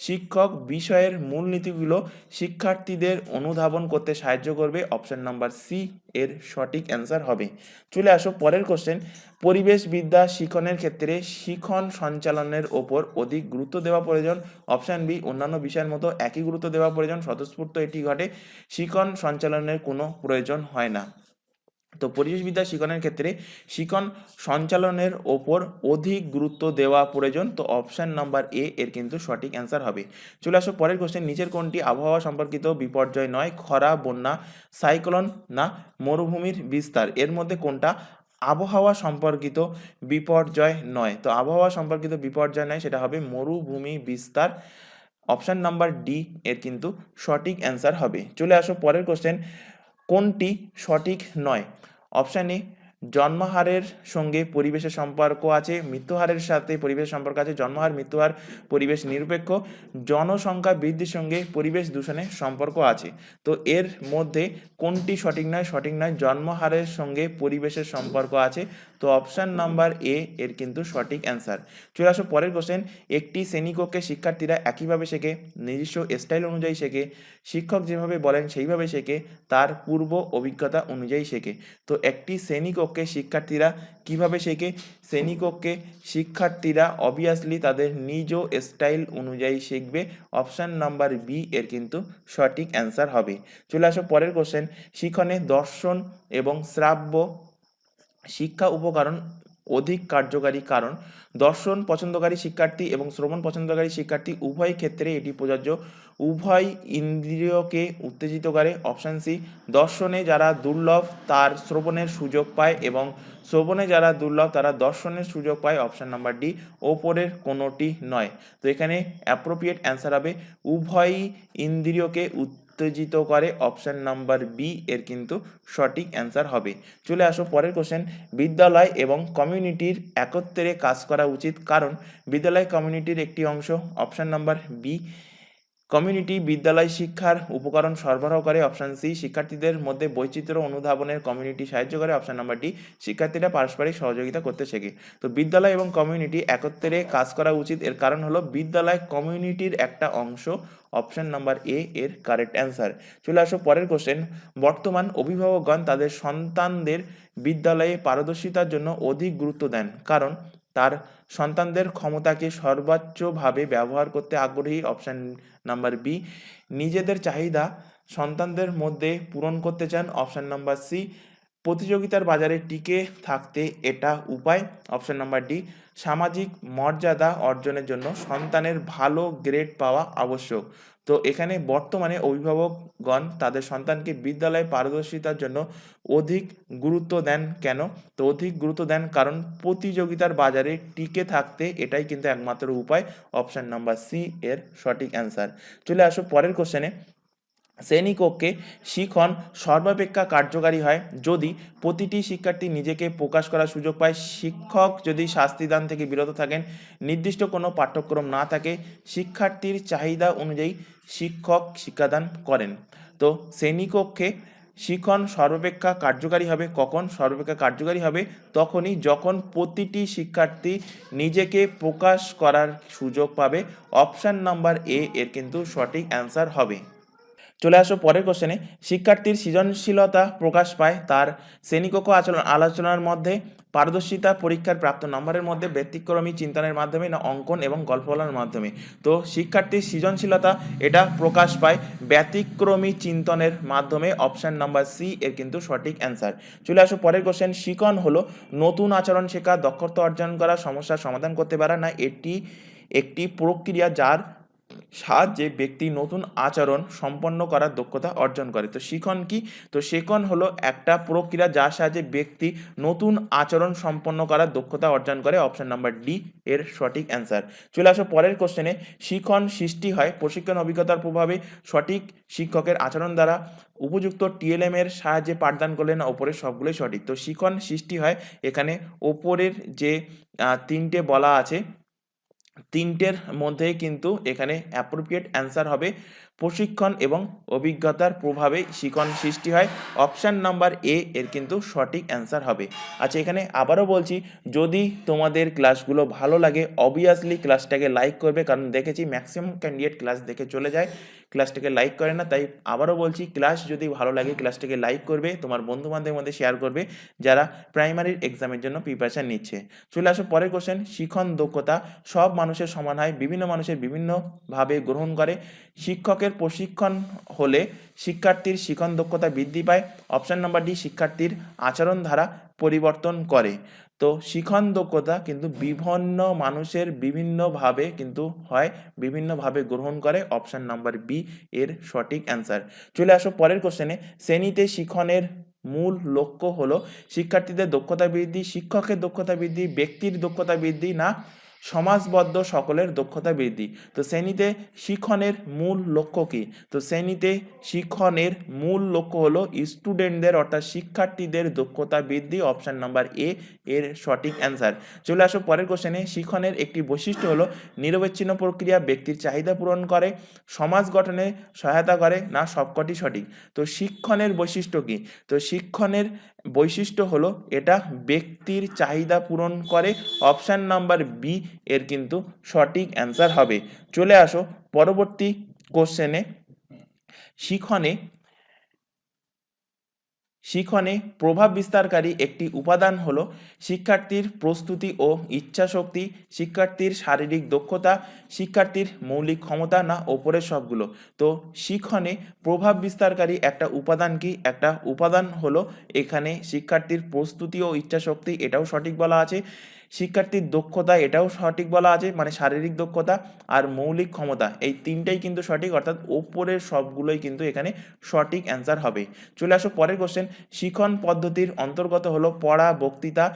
শিক্ষক বিষয়ের মূলনীতিগুলো শিক্ষার্থীদের অনুধাবন করতে সাহায্য করবে, অপশন নাম্বার সি এর সঠিক অ্যান্সার হবে। চলে আসো পরের কোশ্চেন, পরিবেশবিদ্যা শিখনের ক্ষেত্রে শিখন সঞ্চালনের ওপর অধিক গুরুত্ব দেওয়া প্রয়োজন, অপশান বি অন্যান্য বিষয়ের মতো একই গুরুত্ব দেওয়া প্রয়োজন, স্বতঃস্ফূর্ত এটি ঘটে, শিখন সঞ্চালনের কোনো প্রয়োজন হয় না। তো পরিবেশবিদ্যা শিখনের ক্ষেত্রে শিখন সঞ্চালনের ওপর অধিক গুরুত্ব দেওয়া প্রয়োজন। তো অপশান নাম্বার এ এর কিন্তু সঠিক অ্যান্সার হবে। চলে আসো পরের কোশ্চেন, নিচের কোনটি আবহাওয়া সম্পর্কিত বিপর্যয় নয়? খরা, বন্যা, সাইক্লোন না মরুভূমির বিস্তার? এর মধ্যে কোনটা আবহাওয়া সম্পর্কিত বিপর্যয় নয়? তো আবহাওয়া সম্পর্কিত বিপর্যয় নয়, সেটা হবে মরুভূমি বিস্তার। অপশান নাম্বার ডি এর কিন্তু সঠিক অ্যান্সার হবে। চলে আসো পরের কোশ্চেন, কোনটি সঠিক নয়? অপশান এ জন্মহারের সঙ্গে পরিবেশের সম্পর্ক আছে, মৃত্যুহারের সাথে পরিবেশের সম্পর্ক আছে, জন্মহার মৃত্যুহার পরিবেশ নিরপেক্ষ, জনসংখ্যা বৃদ্ধির সঙ্গে পরিবেশ দূষণের সম্পর্ক আছে। তো এর মধ্যে কোনটি সঠিক নয়? সঠিক নয়, জন্মহারের সঙ্গে পরিবেশের সম্পর্ক আছে। তো অপশান নাম্বার এ এর কিন্তু সঠিক অ্যান্সার। চলে আসো পরের কোশ্চেন, একটি শ্রেণীকক্ষে শিক্ষার্থীরা একইভাবে শেখে, নিজস্ব স্টাইল অনুযায়ী শেখে, শিক্ষক যেভাবে বলেন সেইভাবে শেখে, তার পূর্ব অভিজ্ঞতা অনুযায়ী শেখে। তো একটি শ্রেণীকক্ষে শিক্ষার্থীরা কিভাবে শেখে? শ্রেণীকক্ষে শিক্ষার্থীরা অবভিয়াসলি তাদের নিজ স্টাইল অনুযায়ী শিখবে, অপশান নাম্বার বি এর কিন্তু সঠিক অ্যান্সার হবে। চলে আসো পরের কোশ্চেন, শিখনে দর্শন এবং শ্রাব্য শিক্ষা উপকরণ অধিক কার্যকারী কারণ? দর্শন পছন্দকারী শিক্ষার্থী এবং শ্রবণ পছন্দকারী শিক্ষার্থী উভয় ক্ষেত্রে এটি প্রযোজ্য, উভয় ইন্দ্রিয়কে উত্তেজিত করে, অপশান সি দর্শনে যারা দুর্লভ তার শ্রবণের সুযোগ পায় এবং শ্রবণে যারা দুর্লভ তারা দর্শনের সুযোগ পায়, অপশান নাম্বার ডি ওপরের কোনোটি নয়। তো এখানে অ্যাপ্রোপ্রিয়েট অ্যান্সার হবে উভয়ই ইন্দ্রিয়কে উত্তেজিত করে, অপশান নাম্বার বি এর কিন্তু সঠিক অ্যান্সার হবে। চলে আসো পরের কোশ্চেন, বিদ্যালয় এবং কমিউনিটির একত্রে কাজ করা উচিত কারণ? বিদ্যালয় কমিউনিটির একটি অংশ, অপশান নাম্বার বি কমিউনিটি বিদ্যালয় শিক্ষার উপকরণ সরবরাহ করে, অপশান সি শিক্ষার্থীদের মধ্যে বৈচিত্র্য অনুধাবনের কমিউনিটি সাহায্য করে, অপশান নাম্বার ডি শিক্ষার্থীরা পারস্পরিক সহযোগিতা করতে শেখে। তো বিদ্যালয় এবং কমিউনিটি একত্রে কাজ করা উচিত, এর কারণ হলো বিদ্যালয় কমিউনিটির একটা অংশ, অপশান নাম্বার এ এর কারেক্ট অ্যান্সার। চলে আসো পরের কোশ্চেন, বর্তমান অভিভাবকগণ তাদের সন্তানদের বিদ্যালয়ে পারদর্শিতার জন্য অধিক গুরুত্ব দেন কারণ? তার সন্তানদের ক্ষমতাকে সর্বোচ্চভাবে ব্যবহার করতে আগ্রহী, অপশান নাম্বার বি নিজেদের চাহিদা সন্তানদের মধ্যে পূরণ করতে চান, অপশান নাম্বার সি প্রতিযোগিতার বাজারে টিকে থাকতে এটা উপায়, অপশান নাম্বার ডি সামাজিক মর্যাদা অর্জনের জন্য সন্তানের ভালো গ্রেড পাওয়া আবশ্যক। তো এখানে বর্তমানে অভিভাবকগণ তাদের সন্তানকে বিদ্যালয়ে পারদর্শিতার জন্য অধিক গুরুত্ব দেন কেন? তো অধিক গুরুত্ব দেন কারণ প্রতিযোগিতার বাজারে টিকে থাকতে এটাই কিন্তু একমাত্র উপায়, অপশান নাম্বার সি এর সঠিক অ্যান্সার। চলে আসো পরের কোশ্চেনে, শ্রেণীকক্ষে শিখন সর্বাপেক্ষা কার্যকারী হয় যদি প্রতিটি শিক্ষার্থী নিজেকে প্রকাশ করার সুযোগ পায়, শিক্ষক যদি শাস্তিদান থেকে বিরত থাকেন, নির্দিষ্ট কোনো পাঠ্যক্রম না থাকে, শিক্ষার্থীর চাহিদা অনুযায়ী শিক্ষক শিক্ষাদান করেন। তো শ্রেণীকক্ষে শিখন সর্বাপেক্ষা কার্যকারী হবে কখন? সর্বাপেক্ষা কার্যকারী হবে তখনই যখন প্রতিটি শিক্ষার্থী নিজেকে প্রকাশ করার সুযোগ পাবে। অপশান নাম্বার এ এর কিন্তু সঠিক অ্যান্সার হবে। চলে আসো পরের কোশ্চেনে। শিক্ষার্থীর সৃজনশীলতা প্রকাশ পায় তার শ্রেণীকক্ষ আলোচনার মধ্যে, পারদর্শিতা পরীক্ষার প্রাপ্ত নম্বরের মধ্যে, ব্যতিক্রমী চিন্তনের মাধ্যমে, না অঙ্কন এবং গল্প বলার মাধ্যমে? তো শিক্ষার্থীর সৃজনশীলতা এটা প্রকাশ পায় ব্যতিক্রমী চিন্তনের মাধ্যমে। অপশান নাম্বার সি এর কিন্তু সঠিক অ্যান্সার। চলে আসো পরের কোশ্চেন। শিখন হলো নতুন আচরণ শেখা, দক্ষতা অর্জন করা, সমস্যার সমাধান করতে পারা, না এটি একটি প্রক্রিয়া যার সাহায্যে ব্যক্তি নতুন আচরণ সম্পন্ন করার দক্ষতা অর্জন করে? তো শিখন কি? তো শিখন হলো একটা প্রক্রিয়া যার সাহায্যে ব্যক্তি নতুন আচরণ সম্পন্ন করার দক্ষতা অর্জন করে। অপশন নাম্বার ডি এর সঠিক অ্যান্সার। চলে আসো পরের কোশ্চেনে। শিখন সৃষ্টি হয় প্রশিক্ষণ অভিজ্ঞতার প্রভাবে, সঠিক শিক্ষকের আচরণ দ্বারা, উপযুক্ত টিএলএম এর সাহায্যে পাঠদান করলে, না ওপরের সবগুলোই সঠিক? তো শিখন সৃষ্টি হয় এখানে ওপরের যে তিনটে বলা আছে তিনটের মধ্যে কিন্তু এখানে অ্যাপ্রোপ্রিয়েট অ্যান্সার হবে প্রশিক্ষণ এবং অভিজ্ঞতার প্রভাবে শিখন সৃষ্টি হয়। অপশান নাম্বার এ এর কিন্তু সঠিক অ্যান্সার হবে। আচ্ছা, এখানে আবারও বলছি, যদি তোমাদের ক্লাসগুলো ভালো লাগে অবভিয়াসলি ক্লাসটাকে লাইক করবে, কারণ দেখেছি ম্যাক্সিমাম ক্যান্ডিডেট ক্লাস দেখে চলে যায়, ক্লাসটাকে লাইক করে না। তাই আবারও বলছি, ক্লাস যদি ভালো লাগে ক্লাসটাকে লাইক করবে, তোমার বন্ধুবান্ধবের মধ্যে শেয়ার করবে যারা প্রাইমারির এক্সামের জন্য প্রিপারেশান নিচ্ছে। চলে আসো পরের কোশ্চেন। শিখন দক্ষতা সব মানুষের সমান হয়, বিভিন্ন মানুষের বিভিন্নভাবে গ্রহণ করে। শিক্ষকের প্রশিক্ষণ হলে শিক্ষার্থীর শিখন দক্ষতা বৃদ্ধি পায়। অপশান নাম্বার ডি শিক্ষার্থীর আচরণ ধারা পরিবর্তন করে। তো শিখন দক্ষতা কিন্তু বিভিন্ন মানুষের বিভিন্নভাবে কিন্তু হয়, বিভিন্নভাবে গ্রহণ করে। অপশান নাম্বার বি এর সঠিক অ্যান্সার। চলে আসো পরের কোশ্চেনে। শ্রেণীতে শিখনের মূল লক্ষ্য হলো শিক্ষার্থীদের দক্ষতা বৃদ্ধি, শিক্ষকের দক্ষতা বৃদ্ধি, ব্যক্তির দক্ষতা বৃদ্ধি, না সমাজবদ্ধ সকলের দক্ষতা বৃদ্ধি? তো শ্রেণীতে শিখনের মূল লক্ষ্য কী? তো শ্রেণীতে শিখনের মূল লক্ষ্য হলো স্টুডেন্টদের অর্থাৎ শিক্ষার্থীদের দক্ষতা বৃদ্ধি। অপশান নাম্বার এ এর সঠিক অ্যান্সার। চলে আসো পরের কোশ্চেনে। শিখনের একটি বৈশিষ্ট্য হলো নিরবচ্ছিন্ন প্রক্রিয়া, ব্যক্তির চাহিদা পূরণ করে, সমাজ গঠনে সহায়তা করে, না সবকটি সঠিক? তো শিক্ষণের বৈশিষ্ট্য কী? তো শিক্ষণের বৈশিষ্ট্য হলো এটা ব্যক্তির চাহিদা পূরণ করে। অপশান নাম্বার বি এর কিন্তু সঠিক অ্যান্সার হবে। চলে আসো পরবর্তী কোশ্চেনে। শিখনে প্রভাব বিস্তারকারী একটি উপাদান হলো শিক্ষার্থীর প্রস্তুতি ও ইচ্ছাশক্তি, শিক্ষার্থীর শারীরিক দক্ষতা, শিক্ষার্থীর মৌলিক ক্ষমতা, না ওপরের সবগুলো? তো শিখনে প্রভাব বিস্তারকারী একটা উপাদান কি? একটা উপাদান হলো এখানে শিক্ষার্থীর প্রস্তুতি ও ইচ্ছাশক্তি, এটাও সঠিক বলা আছে। শিক্ষার্থীর দক্ষতা, এটাও সঠিক বলা আছে, মানে শারীরিক দক্ষতা, আর মৌলিক ক্ষমতা, এই তিনটাই কিন্তু সঠিক, অর্থাৎ ওপরের সবগুলোই কিন্তু এখানে সঠিক অ্যান্সার হবে। চলে আসো পরের কোশ্চেন। শিখন পদ্ধতির অন্তর্গত হলো পড়া, বক্তৃতা,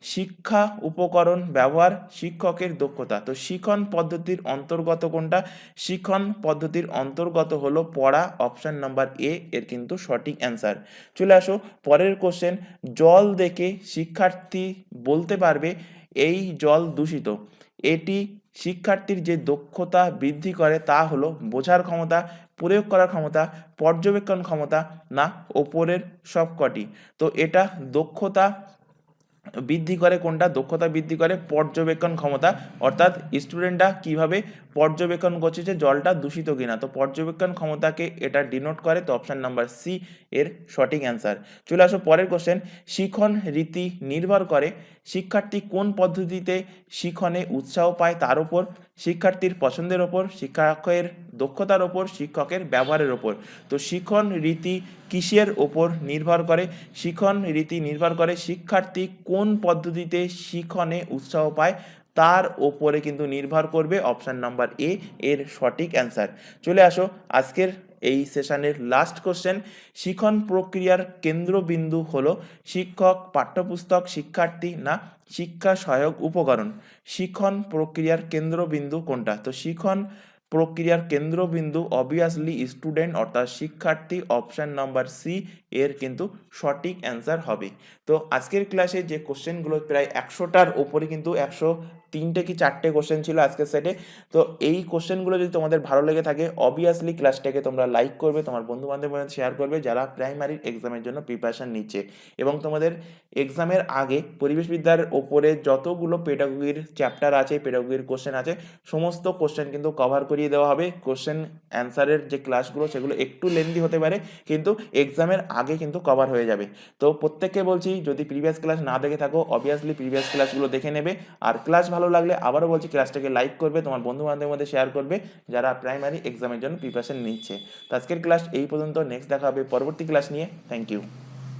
শিক্ষা উপকরণ ব্যবহার, শিক্ষকের দক্ষতা? তো শিখন পদ্ধতির অন্তর্গত কোনটা? শিখন পদ্ধতির অন্তর্গত হলো পড়া। অপশান নাম্বার এ এর কিন্তু সঠিক অ্যান্সার। চলে আসো পরের কোশ্চেন। জল দেখে শিক্ষার্থী বলতে পারবে এই জল দূষিত। এটি শিক্ষার্থীর যে দক্ষতা বৃদ্ধি করে তা হলো বোঝার ক্ষমতা, প্রয়োগ করার ক্ষমতা, পর্যবেক্ষণ ক্ষমতা, না ওপরের সবকটি? তো এটা দক্ষতা বৃদ্ধি করে কোনটা? দক্ষতা বৃদ্ধি করে পর্যবেক্ষণ ক্ষমতা, অর্থাৎ স্টুডেন্টরা কিভাবে পর্যবেক্ষণ করছে যে জলটা দূষিত কিনা। তো পর্যবেক্ষণ ক্ষমতাকে এটা ডিনোট করে। তো অপশান নাম্বার সি এর সঠিক অ্যান্সার। চলে আসো পরের কোশ্চেন। শিখন রীতি নির্ভর করে শিক্ষার্থী কোন পদ্ধতিতে শিখনে উৎসাহ পায় তার উপর, শিক্ষার্থীর পছন্দের ওপর, শিক্ষকের দক্ষতার ওপর, শিক্ষকের ব্যবহারের ওপর? তো শিখন রীতি কিসের ওপর নির্ভর করে? শিখন রীতি নির্ভর করে শিক্ষার্থী কোন পদ্ধতিতে শিখনে উৎসাহ পায় তার ওপরে কিন্তু নির্ভর করবে। অপশান নাম্বার এ এর সঠিক অ্যান্সার। চলে আসো আজকের এই সেশনের লাস্ট কোশ্চেন। শিখন প্রক্রিয়ার কেন্দ্রবিন্দু হলো শিক্ষক, পাঠ্যপুস্তক, শিক্ষার্থী, না শিক্ষা সহায়ক উপকরণ? শিখন প্রক্রিয়ার কেন্দ্রবিন্দু কোনটা? তো শিখন প্রক্রিয়ার কেন্দ্রবিন্দু অবভিয়াসলি স্টুডেন্ট অর্থাৎ শিক্ষার্থী, অপশান নাম্বার সি এর কিন্তু সঠিক অ্যান্সার হবে। তো আজকের ক্লাসে যে কোশ্চেনগুলো প্রায় 100টার ওপরে, কিন্তু 103টে কি 4টে কোশ্চেন ছিল আজকের সেটে। তো এই কোশ্চেনগুলো যদি তোমাদের ভালো লেগে থাকে অবভিয়াসলি ক্লাসটাকে তোমরা লাইক করবে, তোমার বন্ধু বান্ধবের মধ্যে শেয়ার করবে যারা প্রাইমারি এক্সামের জন্য প্রিপারেশন নিচ্ছে। এবং তোমাদের এক্সামের আগে পরিবেশবিদ্যার ওপরে যতগুলো পেডাগোগির চ্যাপ্টার আছে, পেডাগোগির কোশ্চেন আছে, সমস্ত কোশ্চেন কিন্তু কভার করিয়ে দেওয়া হবে। কোশ্চেন অ্যান্সারের যে ক্লাসগুলো সেগুলো একটু লেন্দি হতে পারে, কিন্তু এক্সামের আগে কিন্তু কভার হয়ে যাবে। তো প্রত্যেককে বলছি, যদি প্রিভিয়াস ক্লাস না দেখে থাকো অবভিয়াসলি প্রিভিয়াস ক্লাসগুলো দেখে নেবে। আর ক্লাস ভালো লাগলে আবারও বলছি ক্লাসটাকে লাইক করবে, তোমার বন্ধু বান্ধবের মধ্যে শেয়ার করবে যারা প্রাইমারি এক্সামের জন্য প্রিপারেশন নিচ্ছে। তো আজকের ক্লাস এই পর্যন্ত, নেক্সট দেখা হবে পরবর্তী ক্লাস নিয়ে। Thank you.